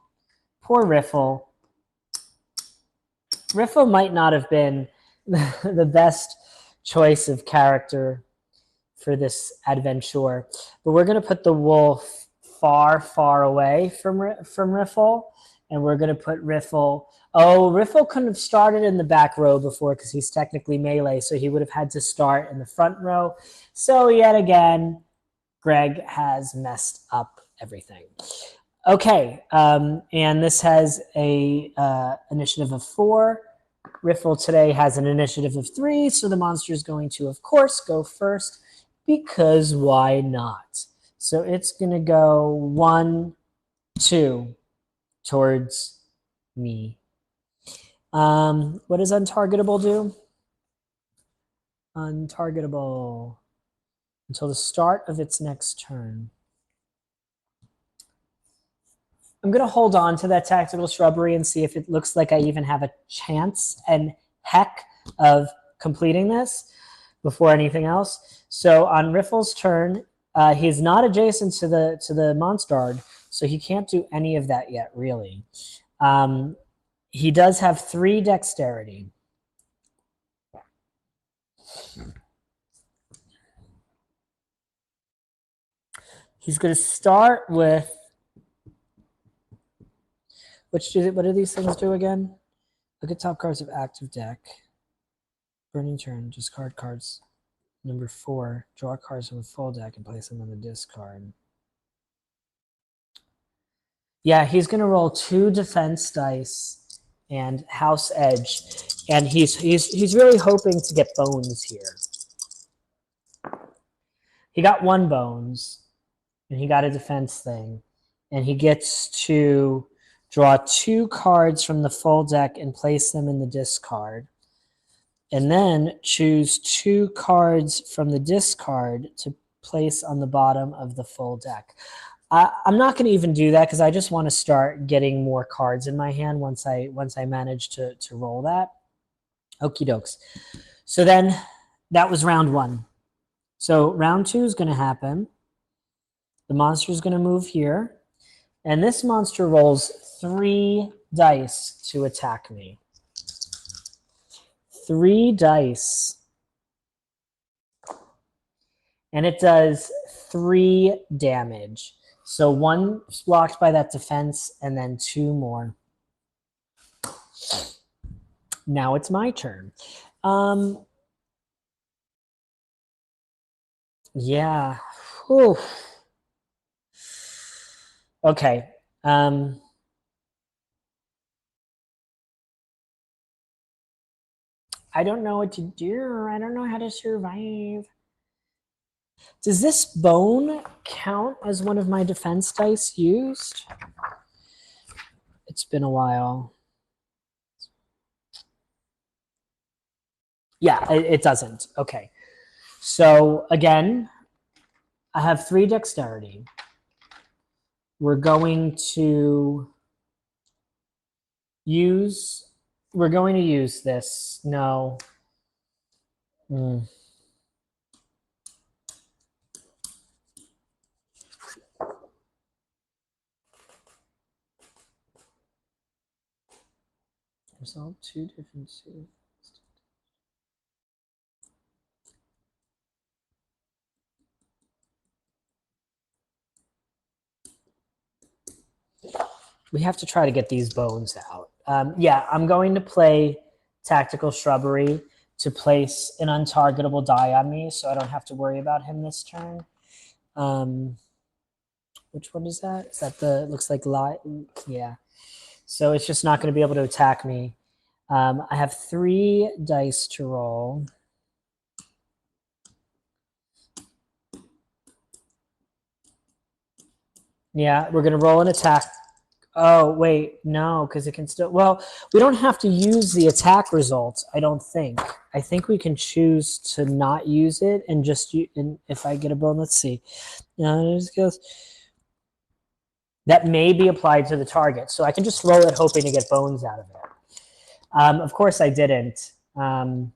poor Riffle. Riffle might not have been the best choice of character for this adventure, but we're going to put the wolf far, far away from Riffle, and we're going to put Riffle... Oh, Riffle couldn't have started in the back row before because he's technically melee, so he would have had to start in the front row. So yet again, Greg has messed up everything. Okay, and this has a initiative of 4. Riffle today has an initiative of 3, so the monster is going to, of course, go first because why not? So it's going to go 1, 2 towards me. What does untargetable do? Untargetable until the start of its next turn. I'm going to hold on to that tactical shrubbery and see if it looks like I even have a chance and heck of completing this before anything else. So on Riffle's turn, he's not adjacent to the monster, so he can't do any of that yet, really. He does have 3 dexterity. He's going to start with, what do these things do again? Look at top cards of active deck. Burning turn, discard cards. Number 4, draw cards from the full deck and place them on the discard. Yeah, he's going to roll 2 defense dice and house edge, and he's really hoping to get bones here. He got 1 bones, and he got a defense thing, and he gets to draw 2 cards from the full deck and place them in the discard, and then choose 2 cards from the discard to place on the bottom of the full deck. I'm not going to even do that because I just want to start getting more cards in my hand once I manage to roll that. Okie dokes. So then that was round 1. So round 2 is going to happen. The monster is going to move here. And this monster rolls 3 dice to attack me. 3 dice. And it does 3 damage. So 1 is blocked by that defense, and then 2 more. Now it's my turn. Yeah. Whew. Okay. I don't know what to do. I don't know how to survive. Does this bone count as one of my defense dice used? It's been a while. Yeah, it doesn't. Okay. So again, I have 3 dexterity. We're going to use this. No. Resolve 2 different suits. We have to try to get these bones out. Yeah, I'm going to play Tactical Shrubbery to place an untargetable die on me so I don't have to worry about him this turn. Which one is that? Is that the, looks like light? Yeah. So it's just not going to be able to attack me. I have 3 dice to roll. Yeah, we're going to roll an attack. Oh, wait, no, because it can still, well, we don't have to use the attack results, I don't think. I think we can choose to not use it and just, and if I get a bone, let's see. No, it goes. That may be applied to the target, so I can just roll it hoping to get bones out of it. Of course I didn't. I'm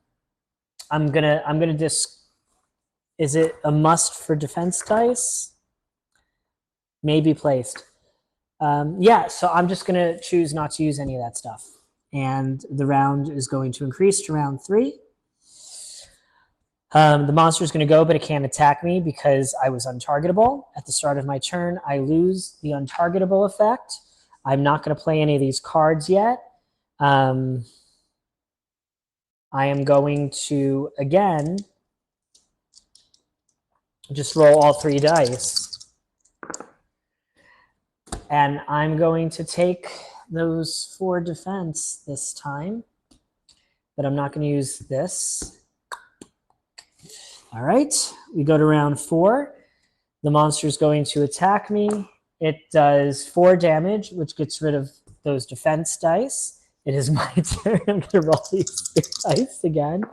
gonna just, is it a must for defense dice? May be placed. Yeah, so I'm just going to choose not to use any of that stuff. And the round is going to increase to round 3. The monster is going to go, but it can't attack me because I was untargetable. At the start of my turn, I lose the untargetable effect. I'm not going to play any of these cards yet. I am going to, again, just roll all 3 dice. And I'm going to take those 4 defense this time. But I'm not going to use this. All right, we go to round 4. The monster is going to attack me. It does 4 damage, which gets rid of those defense dice. It is my turn. I'm going to roll these 3 dice again.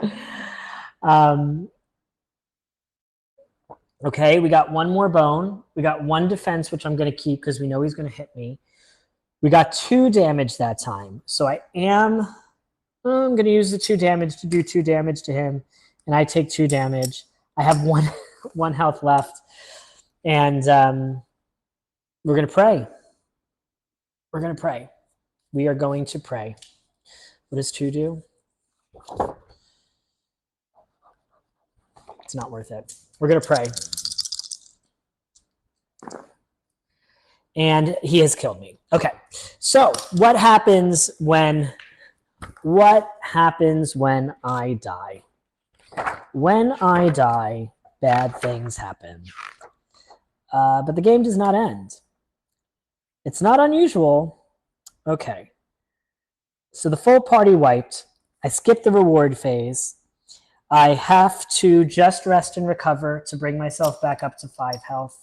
Okay, we got 1 more bone. We got 1 defense, which I'm going to keep because we know he's going to hit me. We got 2 damage that time. So I'm going to use the 2 damage to do 2 damage to him. And I take 2 damage. I have 1 health left. And we're going to pray. We're going to pray. We are going to pray. What does 2 do? It's not worth it. We're going to pray. And he has killed me. Okay. So what happens when I die? When I die, bad things happen. But the game does not end. It's not unusual. Okay. So the full party wiped. I skipped the reward phase. I have to just rest and recover to bring myself back up to 5 health.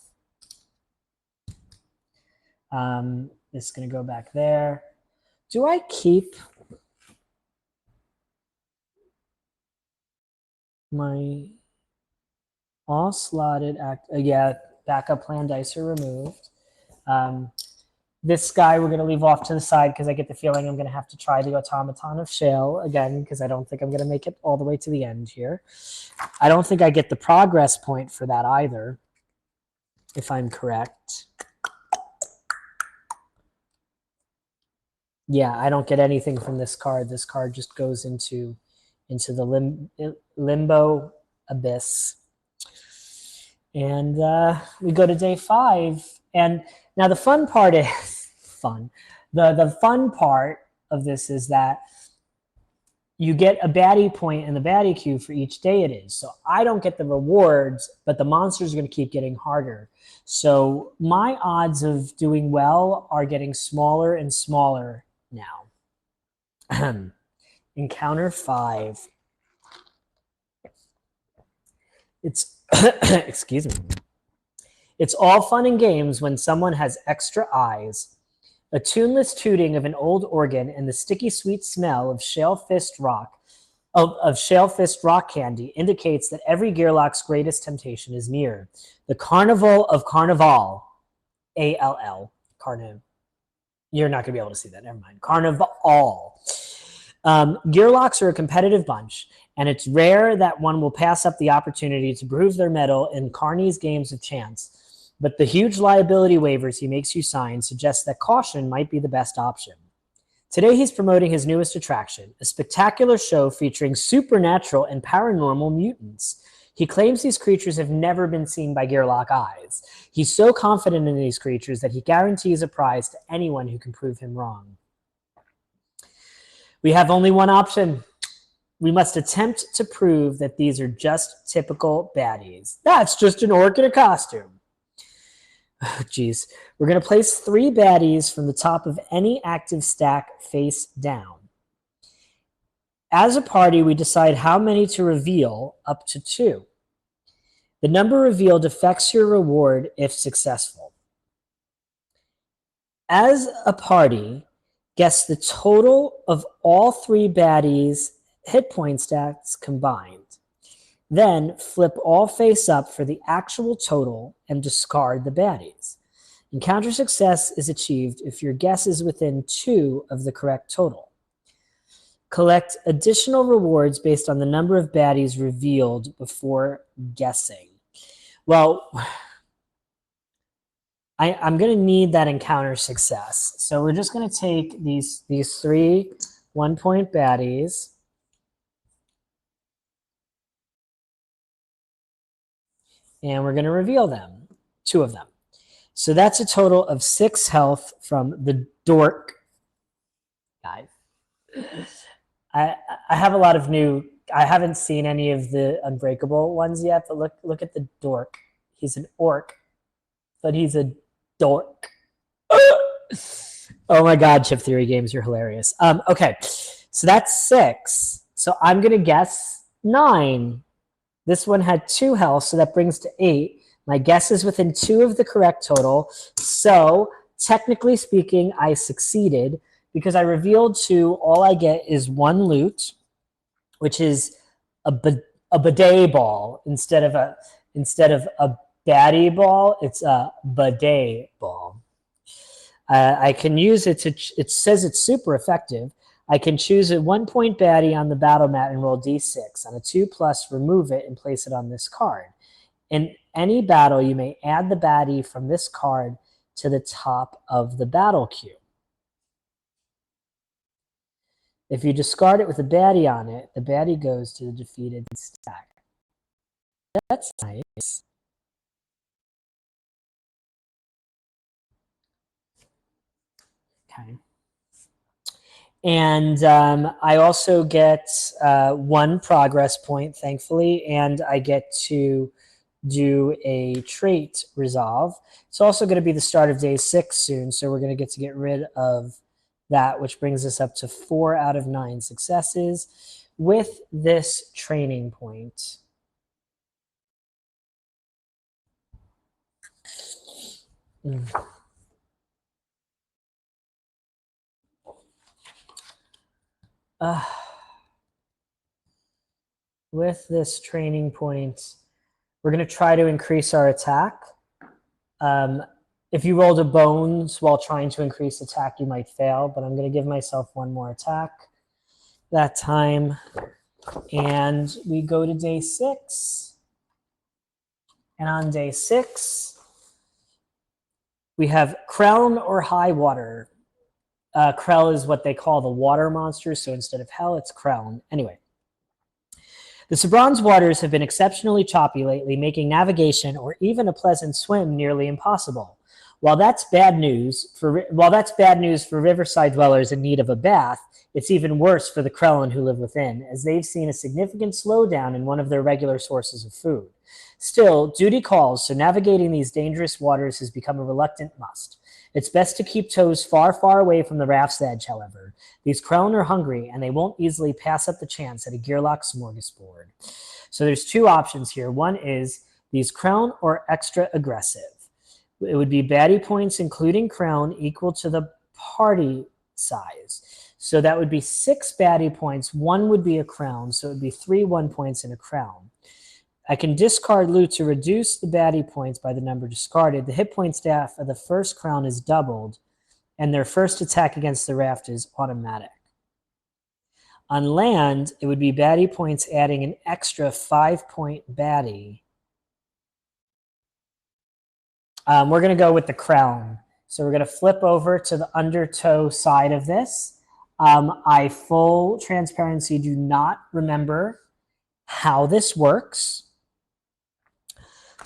This is going to go back there. Do I keep my all slotted yeah, backup plan dice are removed. This guy we're going to leave off to the side because I get the feeling I'm going to have to try the Automaton of Shale again because I don't think I'm going to make it all the way to the end here. I don't think I get the progress point for that either, if I'm correct. Yeah, I don't get anything from this card. This card just goes into the limbo abyss. And we go to day 5. And now the fun part is fun. The fun part of this is that you get a baddie point in the baddie queue for each day it is. So I don't get the rewards, but the monsters are going to keep getting harder. So my odds of doing well are getting smaller and smaller now. Encounter 5. It's excuse me. It's all fun and games when someone has extra eyes. A tuneless tooting of an old organ and the sticky sweet smell of Shale Fist rock candy indicates that every Gearlock's greatest temptation is near. The Carnival of Carnival. A-L-L. Carnival. You're not going to be able to see that. Never mind. Carnival. Gearlocks are a competitive bunch, and it's rare that one will pass up the opportunity to prove their mettle in Carney's games of chance. But the huge liability waivers he makes you sign suggest that caution might be the best option. Today he's promoting his newest attraction, a spectacular show featuring supernatural and paranormal mutants. He claims these creatures have never been seen by Gearlock eyes. He's so confident in these creatures that he guarantees a prize to anyone who can prove him wrong. We have only one option. We must attempt to prove that these are just typical baddies. That's just an orc in a costume. Oh, geez. We're going to place 3 baddies from the top of any active stack face down. As a party, we decide how many to reveal, up to 2. The number revealed affects your reward if successful. As a party, guess the total of all 3 baddies' hit point stats combined. Then flip all face up for the actual total and discard the baddies. Encounter success is achieved if your guess is within 2 of the correct total. Collect additional rewards based on the number of baddies revealed before guessing. Well, I'm going to need that encounter success. So we're just going to take these 3 1-point baddies. And we're going to reveal them, 2 of them. So that's a total of 6 health from the dork guy. I I have a lot of new. I haven't seen any of the Unbreakable ones yet, but look at the dork. He's an orc, but he's a dork. Oh my god, Chip Theory games, you're hilarious. Okay, so that's 6. So I'm gonna guess 9. This one had 2 health, so that brings to 8. My guess is within 2 of the correct total. So technically speaking, I succeeded because I revealed 2. All I get is 1 loot, which is a, a bidet ball instead of a baddie ball. It's a bidet ball. I can use it to. It says it's super effective. I can choose a 1-point baddie on the battle mat and roll d6. On a 2+, remove it and place it on this card. In any battle, you may add the baddie from this card to the top of the battle queue. If you discard it with a baddie on it, the baddie goes to the defeated stack. That's nice. Okay. And I also get 1 progress point, thankfully, and I get to do a trait resolve. It's also going to be the start of day 6 soon, so we're going to get rid of that, which brings us up to 4 out of 9 successes with this training point. With this training point, we're going to try to increase our attack. If you rolled a bones while trying to increase attack, you might fail, but I'm going to give myself 1 more attack that time. And we go to day 6. And on day 6, we have Krell or High Water. Krell is what they call the water monster, so instead of hell, it's Krell. Anyway, the Sabron's waters have been exceptionally choppy lately, making navigation or even a pleasant swim nearly impossible. While that's bad news for riverside dwellers in need of a bath, it's even worse for the Krellin who live within, as they've seen a significant slowdown in one of their regular sources of food. Still, duty calls, so navigating these dangerous waters has become a reluctant must. It's best to keep toes far, far away from the raft's edge, however. These Krellin are hungry, and they won't easily pass up the chance at a Gearlock smorgasbord. So there's 2 options here. One is these Krellin are extra aggressive. It would be baddie points, including Krellin, equal to the party size. So that would be 6 baddie points. 1 would be a Krellin, so it would be 3 1 points in a Krellin. I can discard loot to reduce the baddie points by the number discarded. The hit point staff of the first Krellin is doubled, and their first attack against the raft is automatic. On land, it would be baddie points adding an extra 5-point baddie. We're going to go with the Krellin. So we're going to flip over to the undertow side of this. I, full transparency, do not remember how this works.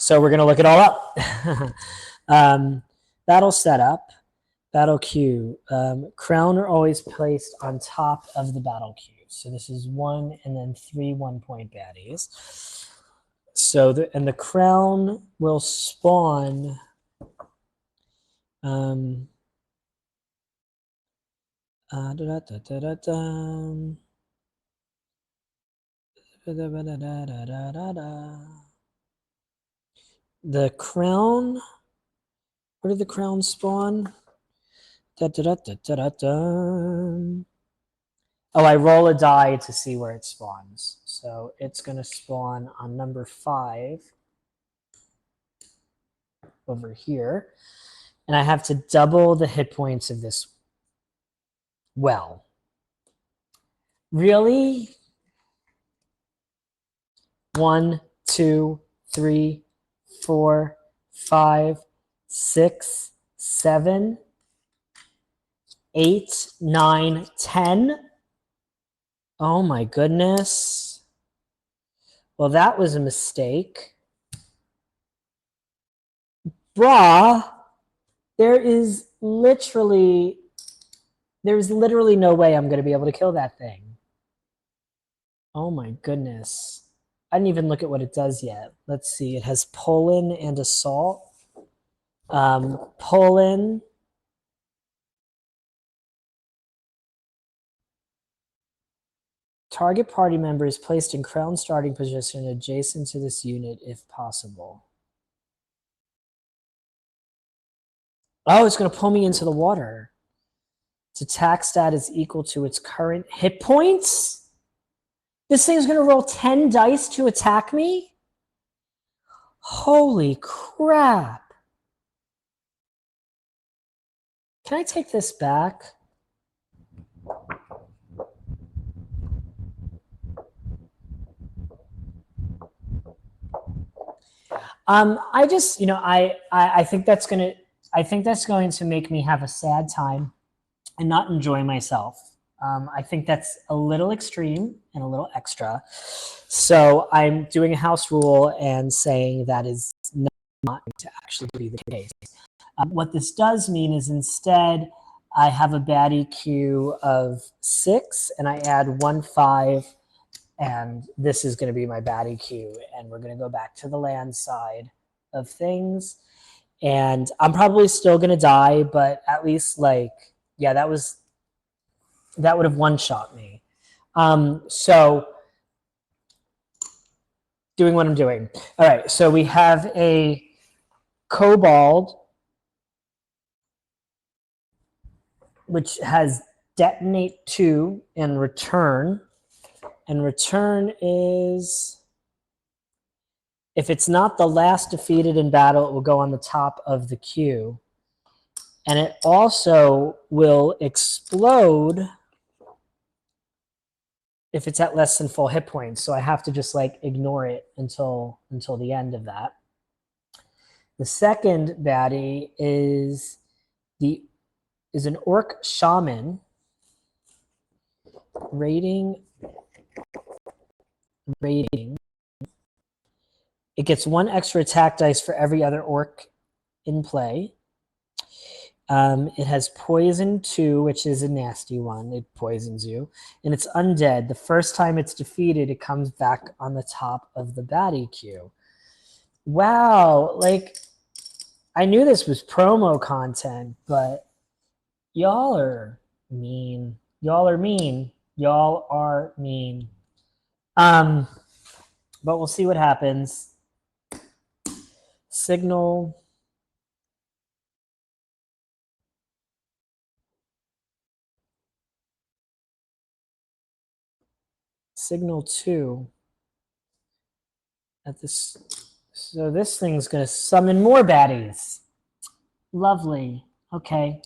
So we're going to look it all up. Battle setup, battle queue. Krellin are always placed on top of the battle queue. So this is 1 and then 3 1-point baddies. So the Krellin will spawn. The Krellin. Where did the Krellin spawn? Oh, I roll a die to see where it spawns. So it's going to spawn on number 5 over here. And I have to double the hit points of this well. Really? 1, 2, 3, 4, 5, 6, 7, 8, 9, 10. Oh my goodness. Well, that was a mistake. Brah, there is literally There's literally no way I'm going to be able to kill that thing. Oh my goodness. I didn't even look at what it does yet. Let's see. It has Pollen and Assault. Pollen. Target party member is placed in crown starting position adjacent to this unit if possible. Oh, it's going to pull me into the water. Its attack stat is equal to its current hit points? This thing's going to roll 10 dice to attack me? Holy crap. Can I take this back? I just, I think that's going to make me have a sad time and not enjoy myself. I think that's a little extreme and a little extra. So I'm doing a house rule and saying that is not going to actually be the case. What this does mean is instead I have a baddie queue of 6 and I add 1 5, and this is going to be my baddie queue, and we're going to go back to the land side of things. And I'm probably still going to die, but at least yeah, that would have one-shot me. So doing what I'm doing. All right, so we have a kobold, which has detonate 2 and return. And return is, if it's not the last defeated in battle, it will go on the top of the queue. And it also will explode if it's at less than full hit points. So I have to just ignore it until the end of that. The second baddie is an orc shaman. Rating. It gets 1 extra attack dice for every other orc in play. It has poison 2, which is a nasty one. It poisons you. And it's undead. The first time it's defeated, it comes back on the top of the baddie queue. Wow. I knew this was promo content, but y'all are mean. Y'all are mean. Y'all are mean. But we'll see what happens. Signal. Signal 2 at this. So this thing's going to summon more baddies. Lovely. Okay.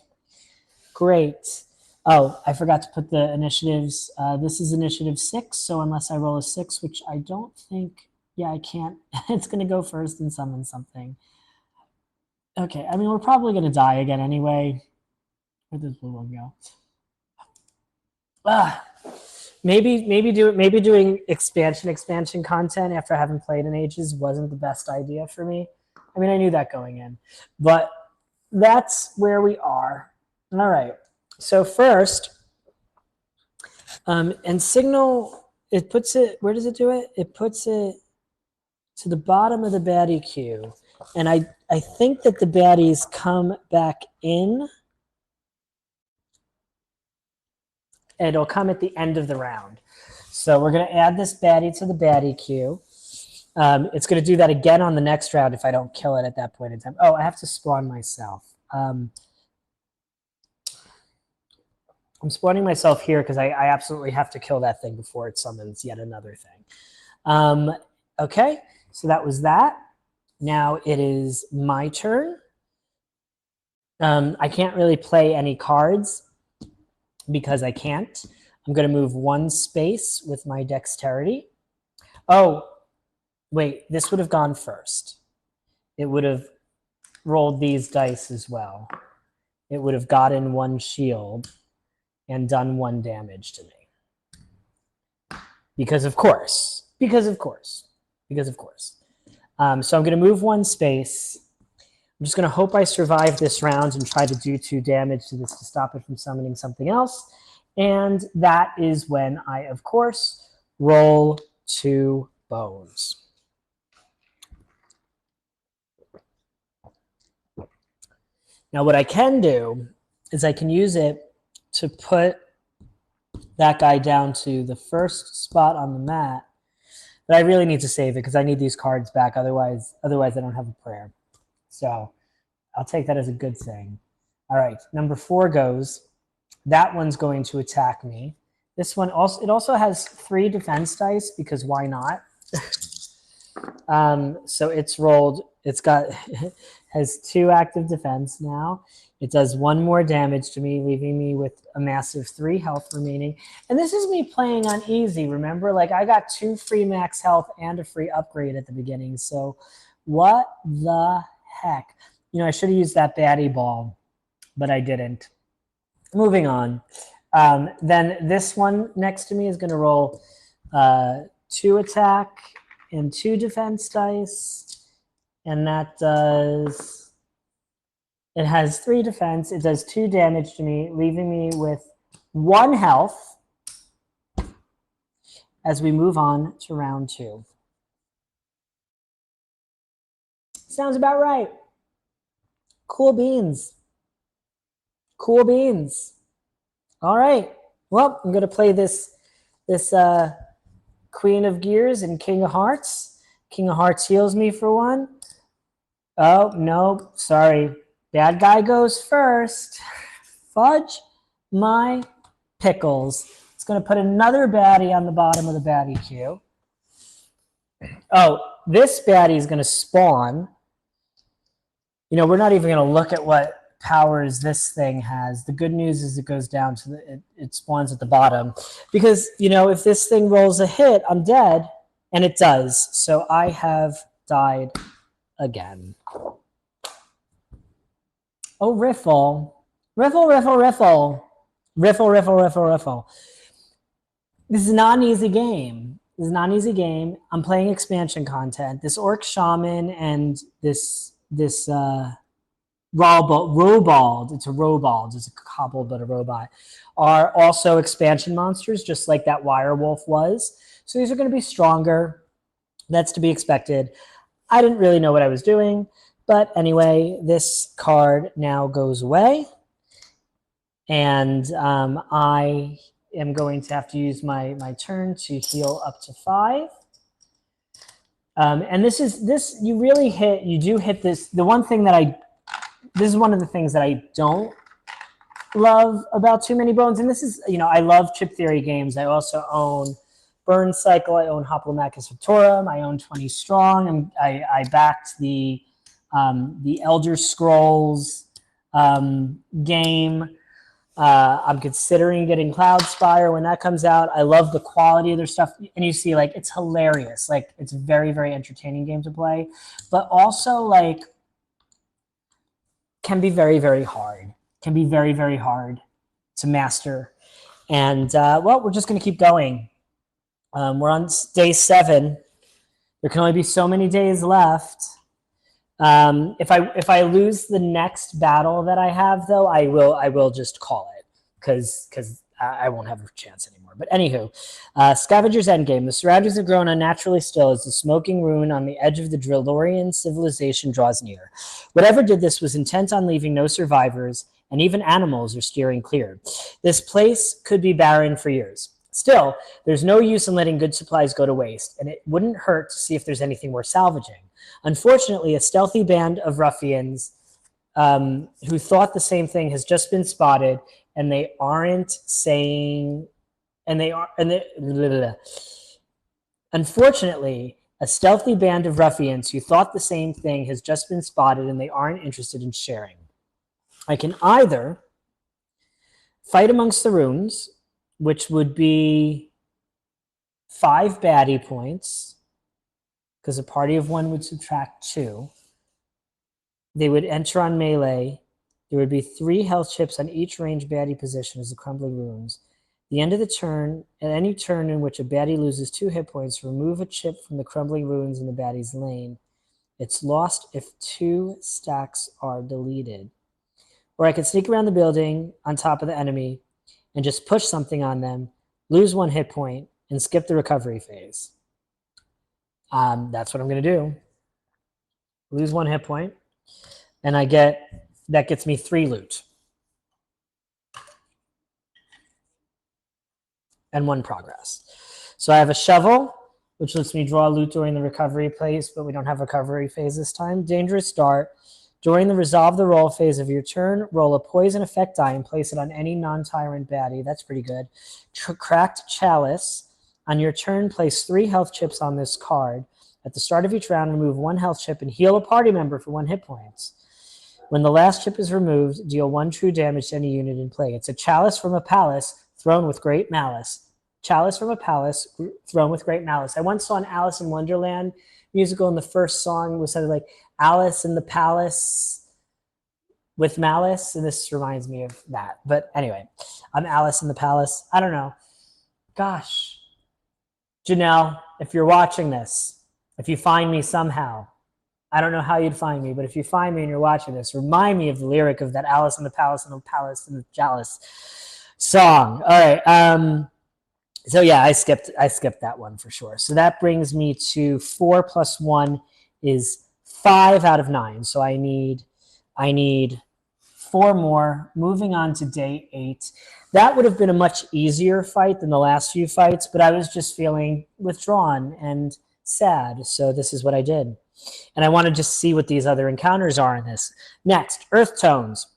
Great. Oh, I forgot to put the initiatives. This is initiative 6, so unless I roll a 6, which I don't think, yeah, I can't. It's going to go first and summon something. Okay, I mean, we're probably going to die again anyway. Where'd this blue one go? Maybe doing expansion content after I haven't played in ages wasn't the best idea for me. I mean, I knew that going in, but that's where we are. All right. So first, and signal, it puts it, where does it do it? It puts it to the bottom of the baddie queue. And I think that the baddies come back in. It'll come at the end of the round. So we're going to add this baddie to the baddie queue. It's going to do that again on the next round if I don't kill it at that point in time. Oh, I have to spawn myself. I'm spawning myself here because I absolutely have to kill that thing before it summons yet another thing. Okay, so that was that. Now it is my turn. I can't really play any cards because I can't. I'm going to move 1 space with my dexterity. Oh, wait, this would have gone first. It would have rolled these dice as well. It would have gotten 1 shield and done 1 damage to me. Because of course. So I'm going to move 1 space. I'm just going to hope I survive this round and try to do 2 damage to this to stop it from summoning something else. And that is when I, of course, roll 2 bones. Now, what I can do is I can use it to put that guy down to the first spot on the mat. But I really need to save it because I need these cards back. Otherwise I don't have a prayer. So I'll take that as a good thing. All right, number 4 goes. That one's going to attack me. This one also, it also has 3 defense dice because why not? So it's rolled, has 2 active defense now. It does 1 more damage to me, leaving me with a massive 3 health remaining. And this is me playing on easy, remember? Like, I got 2 free max health and a free upgrade at the beginning. So what the heck? You know, I should have used that baddie ball, but I didn't. Moving on. Then this one next to me is going to roll 2 attack and 2 defense dice. And that does... It has 3 defense. It does 2 damage to me, leaving me with 1 health as we move on to round 2. Sounds about right. Cool beans. Cool beans. All right. Well, I'm going to play this Queen of Gears and King of Hearts. King of Hearts heals me for 1. Oh, no. Sorry. Bad guy goes first. Fudge my pickles. It's going to put another baddie on the bottom of the baddie queue. Oh, this baddie is going to spawn. You know, we're not even going to look at what powers this thing has. The good news is it goes down to it spawns at the bottom. Because, you know, if this thing rolls a hit, I'm dead. And it does. So I have died again. Oh, Riffle. Riffle, Riffle, Riffle. Riffle, Riffle, Riffle, Riffle. This is not an easy game. This is not an easy game. I'm playing expansion content. This Orc Shaman and this Robald, it's a Robald, it's a cobbled but a robot, are also expansion monsters, just like that Wirewolf was. So these are going to be stronger. That's to be expected. I didn't really know what I was doing. But anyway, this card now goes away. And I am going to have to use my turn to heal up to 5. And this you do hit this. The one thing that this is one of the things that I don't love about Too Many Bones. And this is, you know, I love Chip Theory games. I also own Burn Cycle. I own Hoplomachus Victorum. I own 20 Strong. And I backed the Elder Scrolls game. I'm considering getting Cloudspire when that comes out. I love the quality of their stuff. And you see, like, it's hilarious. Like, it's a very, very entertaining game to play. But also, like, can be very, very hard. Can be very, very hard to master. And, well, we're just going to keep going. We're on day 7. There can only be so many days left. If I lose the next battle that I have, though, I will just call it because I won't have a chance anymore. But anywho, Scavenger's Endgame. The surroundings have grown unnaturally still as the smoking ruin on the edge of the Drillorian civilization draws near. Whatever did this was intent on leaving no survivors, and even animals are steering clear. This place could be barren for years. Still, there's no use in letting good supplies go to waste, and it wouldn't hurt to see if there's anything worth salvaging. Unfortunately, a stealthy band of ruffians who thought the same thing has just been spotted, and they aren't saying, Unfortunately, a stealthy band of ruffians who thought the same thing has just been spotted, and they aren't interested in sharing. I can either fight amongst the runes, which would be 5 baddie points, because a party of 1 would subtract 2. They would enter on melee. There would be 3 health chips on each range baddie position as the crumbling runes. The end of the turn, at any turn in which a baddie loses 2 hit points, remove a chip from the crumbling ruins in the baddie's lane. It's lost if 2 stacks are deleted. Or I could sneak around the building on top of the enemy and just push something on them, lose 1 hit point, and skip the recovery phase. That's what I'm going to do. Lose 1 hit point, and that gets me 3 loot. And 1 progress. So I have a shovel, which lets me draw loot during the recovery phase, but we don't have recovery phase this time. Dangerous dart. During the resolve the roll phase of your turn, roll a poison effect die and place it on any non-tyrant baddie. That's pretty good. Cracked chalice. On your turn, place 3 health chips on this card. At the start of each round, remove 1 health chip and heal a party member for 1 hit points. When the last chip is removed, deal 1 true damage to any unit in play. It's a chalice from a palace thrown with great malice. Chalice from a palace thrown with great malice. I once saw an Alice in Wonderland musical, and the first song was something like Alice in the Palace with malice, and this reminds me of that. But anyway, I'm Alice in the Palace. I don't know. Gosh. Janelle, if you're watching this, if you find me somehow, I don't know how you'd find me, but if you find me and you're watching this, remind me of the lyric of that Alice in the Palace and the Palace and the Chalice song. All right. So yeah, I skipped that one for sure. So that brings me to 4 plus 1 is 5 out of 9. So I need 4 more. Moving on to day 8. That would have been a much easier fight than the last few fights, but I was just feeling withdrawn and sad. So this is what I did. And I want to just see what these other encounters are in this. Next, Earth Tones.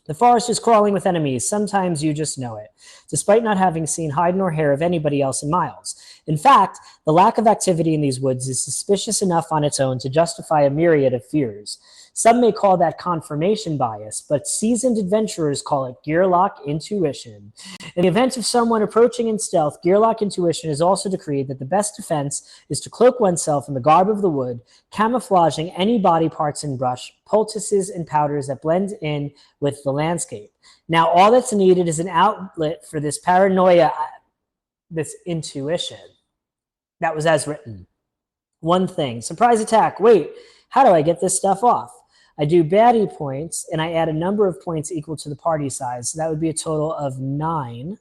The forest is crawling with enemies. Sometimes you just know it, despite not having seen hide nor hair of anybody else in miles. In fact, the lack of activity in these woods is suspicious enough on its own to justify a myriad of fears. Some may call that confirmation bias, but seasoned adventurers call it gearlock intuition. In the event of someone approaching in stealth, gearlock intuition has also decreed that the best defense is to cloak oneself in the garb of the wood, camouflaging any body parts in brush, poultices, and powders that blend in with the landscape. Now, all that's needed is an outlet for this paranoia, this intuition. That was as written. One thing, surprise attack. Wait, how do I get this stuff off? I do baddie points, and I add a number of points equal to the party size. So that would be a total of 9.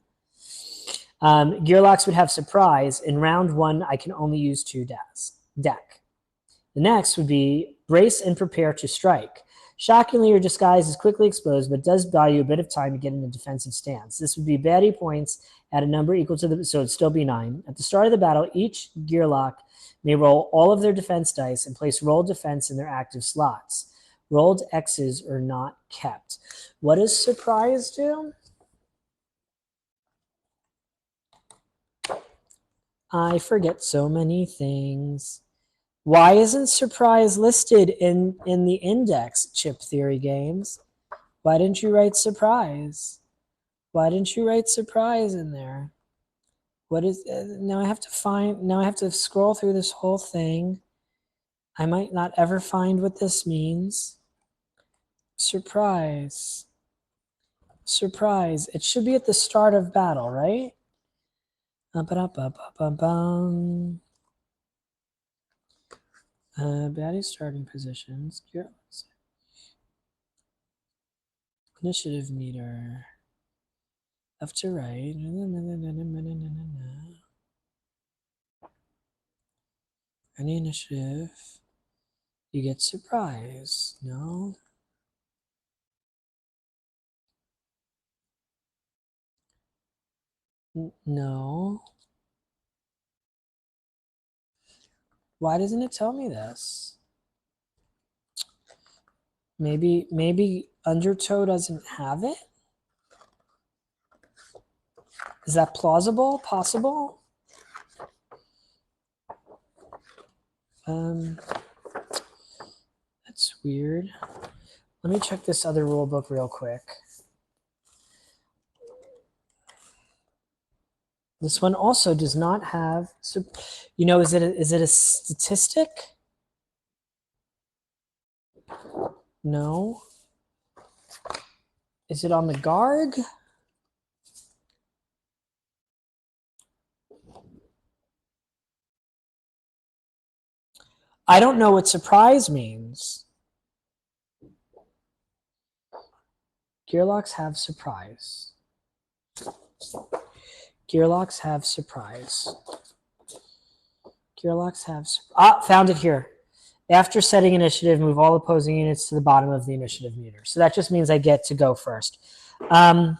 Gearlocks would have surprise. In round 1, I can only use 2 deck. The next would be brace and prepare to strike. Shockingly, your disguise is quickly exposed, but does buy you a bit of time to get in a defensive stance. This would be baddie points at a number equal to the, so it'd still be 9. At the start of the battle, each gearlock may roll all of their defense dice and place rolled defense in their active slots. Rolled X's are not kept. What does surprise do? I forget so many things. Why isn't surprise listed in the index, Chip Theory Games? Why didn't you write surprise? Why didn't you write surprise in there? What is now I have to scroll through this whole thing. I might not ever find what this means. Surprise. Surprise. It should be at the start of battle, right? Baddie starting positions. Initiative meter. Left to right. Any initiative. You get surprise. No. No. Why doesn't it tell me this? Maybe Undertow doesn't have it? Is that plausible? Possible? That's weird. Let me check this other rule book real quick. This one also does not have, you know, is it a statistic? No. Is it on the Garg? I don't know what surprise means. Gearlocks have surprise. Gearlocks have surprise. Gearlocks have... found it here. After setting initiative, move all opposing units to the bottom of the initiative meter. So that just means I get to go first. I'm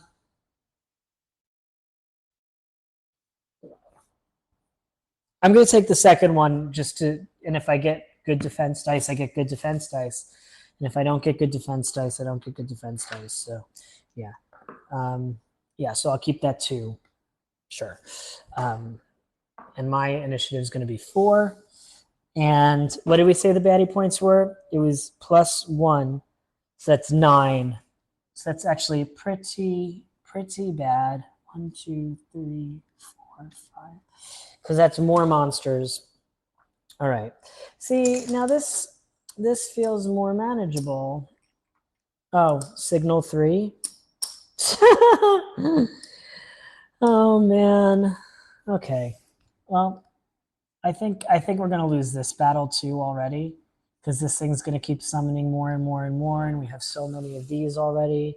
going to take the second one just to... And if I get good defense dice, I get good defense dice. And if I don't get good defense dice, I don't get good defense dice. So, yeah. Yeah, so I'll keep that 2. Sure. And my initiative is going to be 4. And what did we say the baddie points were? It was +1. So that's 9. So that's actually pretty bad. 1, 2, 3, 4, 5. Because that's more monsters. All right. See, now this feels more manageable. Oh, signal 3. Oh man. Okay. Well, I think we're gonna lose this battle too already, because this thing's gonna keep summoning more and more and more, and we have so many of these already.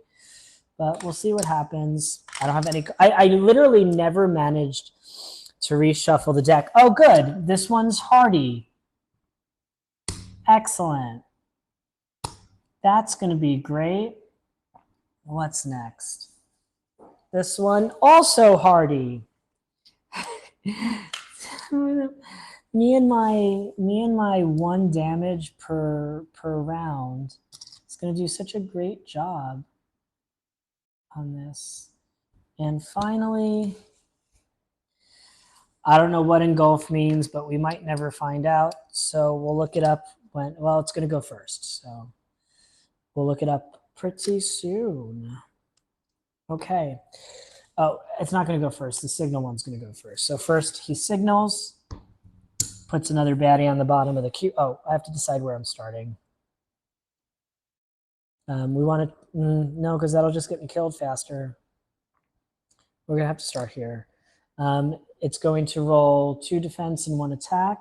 But we'll see what happens. I don't have any. I literally never managed to reshuffle the deck. Oh, good. This one's hardy. Excellent. That's gonna be great. What's next? This one also hardy. me and my 1 damage per round. It's gonna do such a great job on this. And finally, I don't know what engulf means, but we might never find out. So we'll look it up when. Well, it's gonna go first. So we'll look it up pretty soon. Okay. Oh, it's not going to go first. The signal one's going to go first. So first he signals, puts another baddie on the bottom of the queue. Oh, I have to decide where I'm starting. We want to, no, because that'll just get me killed faster. We're going to have to start here. It's going to roll 2 defense and 1 attack.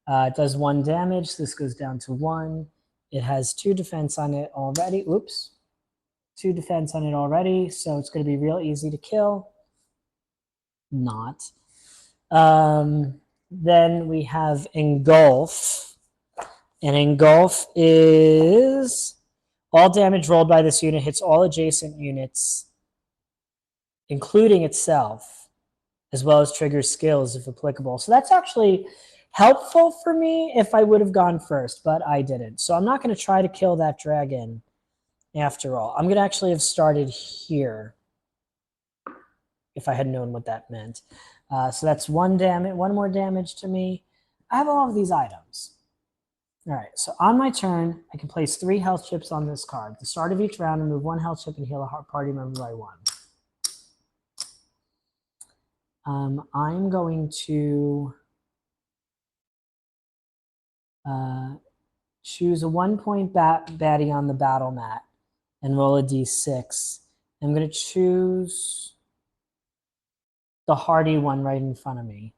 It does 1 damage. This goes down to 1. It has 2 defense on it already. Oops. 2 defense on it already, so it's going to be real easy to kill. Not. Then we have engulf. And engulf is all damage rolled by this unit hits all adjacent units, including itself, as well as triggers skills if applicable. So that's actually helpful for me if I would have gone first, but I didn't. So I'm not going to try to kill that dragon after all. I'm going to actually have started here if I had known what that meant. So that's 1 more damage to me. I have all of these items. All right, so on my turn, I can place 3 health chips on this card. At the start of each round, remove 1 health chip and heal a party member by 1. I'm going to choose a 1-point baddie on the battle mat and roll a d6. I'm going to choose the hardy one right in front of me.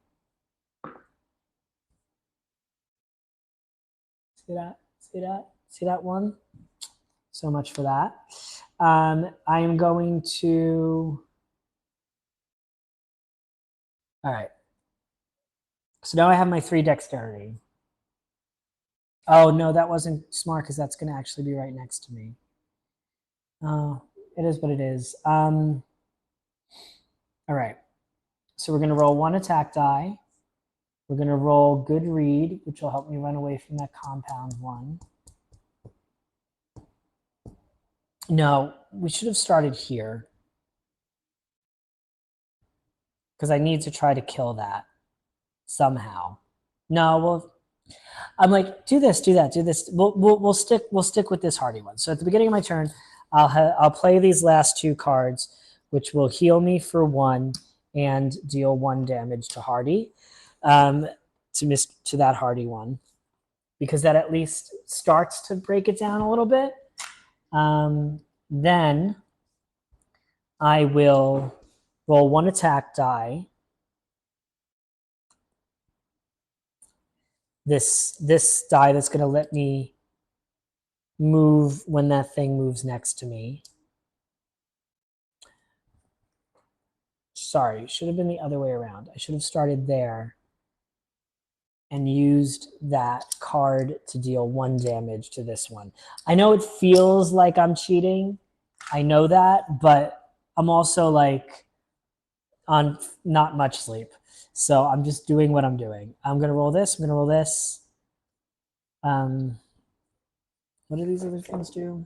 See that? See that? See that one? So much for that. I am going to... All right. So now I have my 3 dexterity. Oh, no, that wasn't smart because that's going to actually be right next to me. Oh, it is what it is. All right. So we're going to roll 1 attack die. We're going to roll good read, which will help me run away from that compound 1. No, we should have started here, because I need to try to kill that somehow. No, well, I'm like, do this, do that, do this. We'll stick with this hardy one. So at the beginning of my turn, I'll play these last 2 cards, which will heal me for 1 and deal 1 damage to hardy, to that hardy one, because that at least starts to break it down a little bit. Then I will roll 1 attack die. this die that's going to let me move when that thing moves next to me. Sorry, should have been the other way around. I should have started there and used that card to deal 1 damage to this one. I know it feels like I'm cheating. I know that, but I'm also like on not much sleep. So I'm just doing what I'm doing. I'm going to roll this. I'm going to roll this. What do these other things do?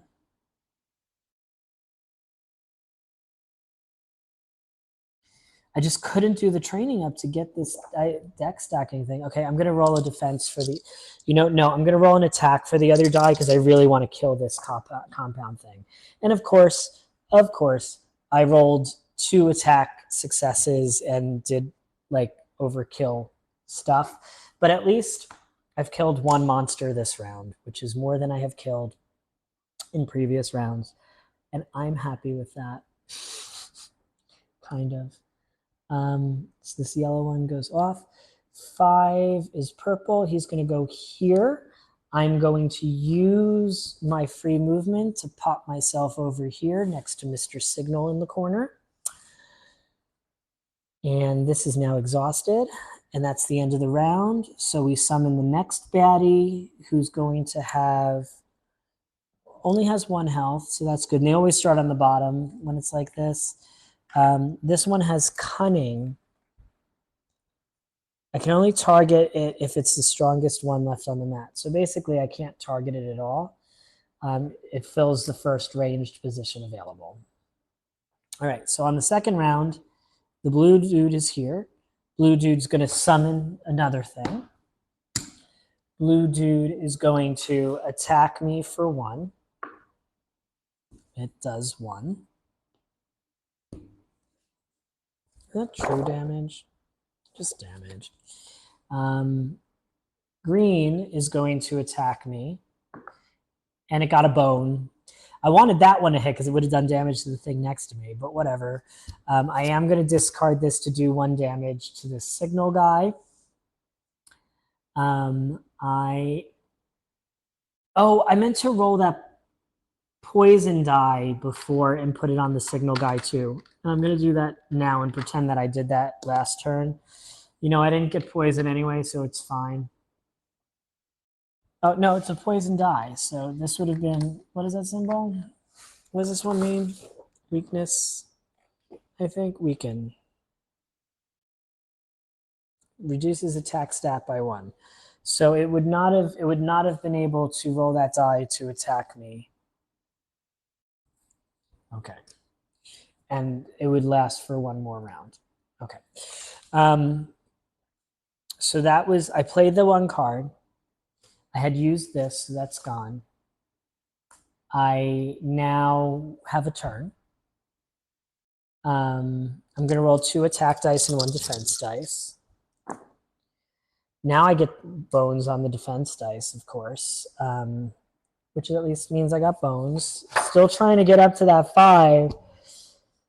I just couldn't do the training up to get this deck stacking thing. Okay, I'm going to roll a defense for the, no, I'm going to roll an attack for the other die because I really want to kill this compound thing. And of course, I rolled 2 attack successes and did like overkill stuff. But at least I've killed 1 monster this round, which is more than I have killed in previous rounds. And I'm happy with that. Kind of. So this yellow one goes off. 5 is purple. He's going to go here. I'm going to use my free movement to pop myself over here next to Mr. Signal in the corner. And this is now exhausted. And that's the end of the round. So we summon the next baddie, who's going to have, only has 1 health. So that's good. And they always start on the bottom when it's like this. This one has cunning. I can only target it if it's the strongest one left on the mat. So basically, I can't target it at all. It fills the first ranged position available. All right, so on the second round, the blue dude is here. Blue dude's going to summon another thing. Blue dude is going to attack me for 1. It does 1. Is that true damage? Just damage. Green is going to attack me. And it got a bone. I wanted that one to hit because it would have done damage to the thing next to me, but whatever. I am going to discard this to do 1 damage to the signal guy. I meant to roll that poison die before and put it on the signal guy too. And I'm going to do that now and pretend that I did that last turn. You know, I didn't get poison anyway, so it's fine. Oh, no, it's a poison die. So this would have been, what is that symbol? What does this one mean? Weakness, I think. Weaken. Reduces attack stat by 1. So it would not have been able to roll that die to attack me. Okay. And it would last for 1 more round. Okay. So that was, I played the 1 card. I had used this, so that's gone. I now have a turn. I'm going to roll 2 attack dice and 1 defense dice. Now I get bones on the defense dice, of course, which at least means I got bones. Still trying to get up to that 5.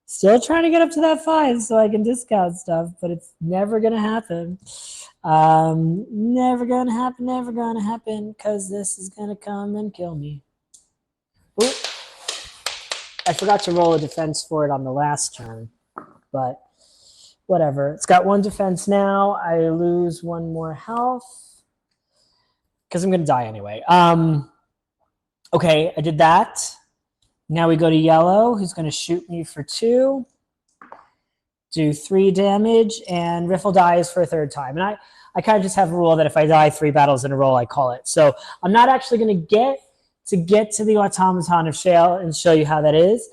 Still trying to get up to that 5 so I can discount stuff, but it's never going to happen. Never going to happen, because this is going to come and kill me. Ooh. I forgot to roll a defense for it on the last turn, but whatever. It's got 1 defense now. I lose 1 more health because I'm going to die anyway. Okay, I did that. Now we go to yellow, who's going to shoot me for 2, do 3 damage, and Riffle dies for a 3rd time. And I kind of just have a rule that if I die 3 battles in a row, I call it. So I'm not actually going to get to the Automaton of Shale and show you how that is.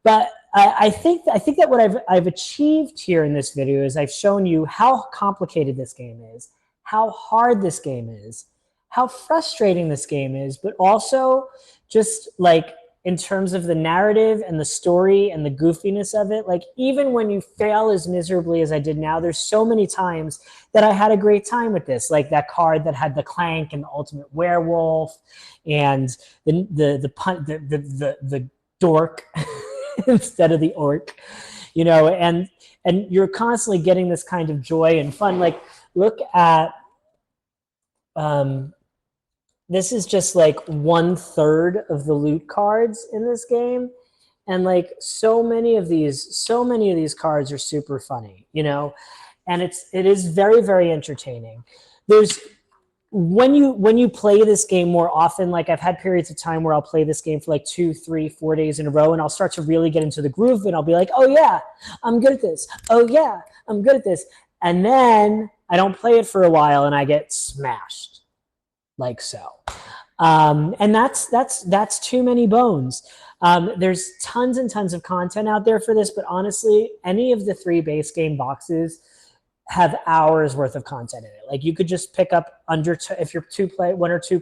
But I think that what I've achieved here in this video is I've shown you how complicated this game is, how hard this game is, how frustrating this game is, but also just like in terms of the narrative and the story and the goofiness of it. Like even when you fail as miserably as I did now, there's so many times that I had a great time with this, like that card that had the clank and the ultimate werewolf and the dork instead of the orc, you know, and you're constantly getting this kind of joy and fun. Like look at this is just like 1/3 of the loot cards in this game. And like so many of these cards are super funny, you know, and it is very, very entertaining. There's when you play this game more often, like I've had periods of time where I'll play this game for like 2, 3, 4 days in a row, and I'll start to really get into the groove, and I'll be like, oh yeah, I'm good at this. Oh yeah, I'm good at this. And then I don't play it for a while and I get smashed like so. And that's too many bones. There's tons and tons of content out there for this, but honestly, any of the 3 base game boxes have hours worth of content in it. Like you could just pick up if you're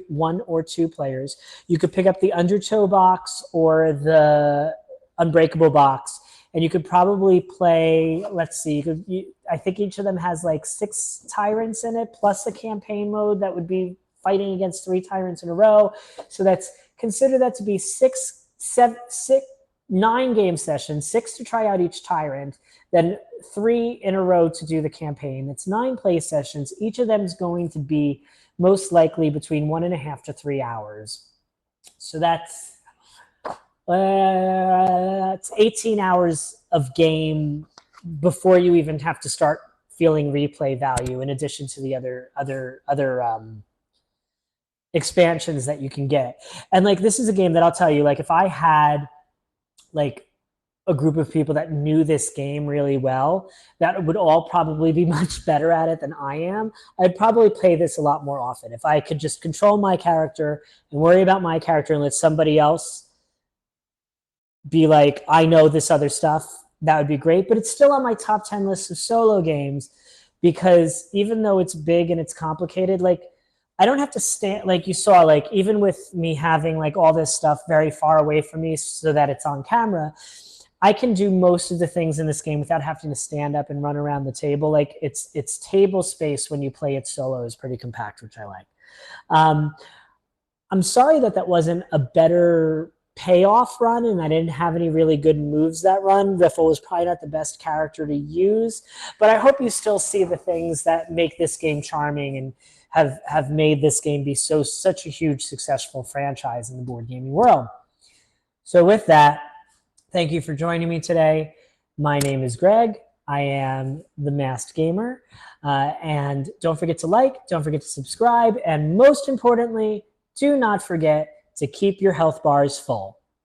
one or two players, you could pick up the Undertow box or the Unbreakable box, and you could probably play. Let's see, I think each of them has like 6 tyrants in it, plus a campaign mode that would be fighting against 3 tyrants in a row. So consider that to be 9 game sessions, 6 to try out each tyrant, then 3 in a row to do the campaign. It's 9 play sessions. Each of them is going to be most likely between 1.5 to 3 hours. So that's 18 hours of game before you even have to start feeling replay value, in addition to the other expansions that you can get. And like this is a game that I'll tell you, like if I had like a group of people that knew this game really well, that would all probably be much better at it than I am. I'd probably play this a lot more often. If I could just control my character and worry about my character and let somebody else be like, I know this other stuff, that would be great. But it's still on my top 10 list of solo games, because even though it's big and it's complicated, like I don't have to stand, like you saw, like even with me having like all this stuff very far away from me so that it's on camera, I can do most of the things in this game without having to stand up and run around the table. Like it's table space when you play it solo is pretty compact, which I like. I'm sorry that wasn't a better payoff run and I didn't have any really good moves that run. Riffle was probably not the best character to use, but I hope you still see the things that make this game charming and have made this game be such a huge successful franchise in the board gaming world. So with that, thank you for joining me today. My name is Greg. I am the Masked Gaymer. And don't forget to like, don't forget to subscribe, and most importantly, do not forget to keep your health bars full.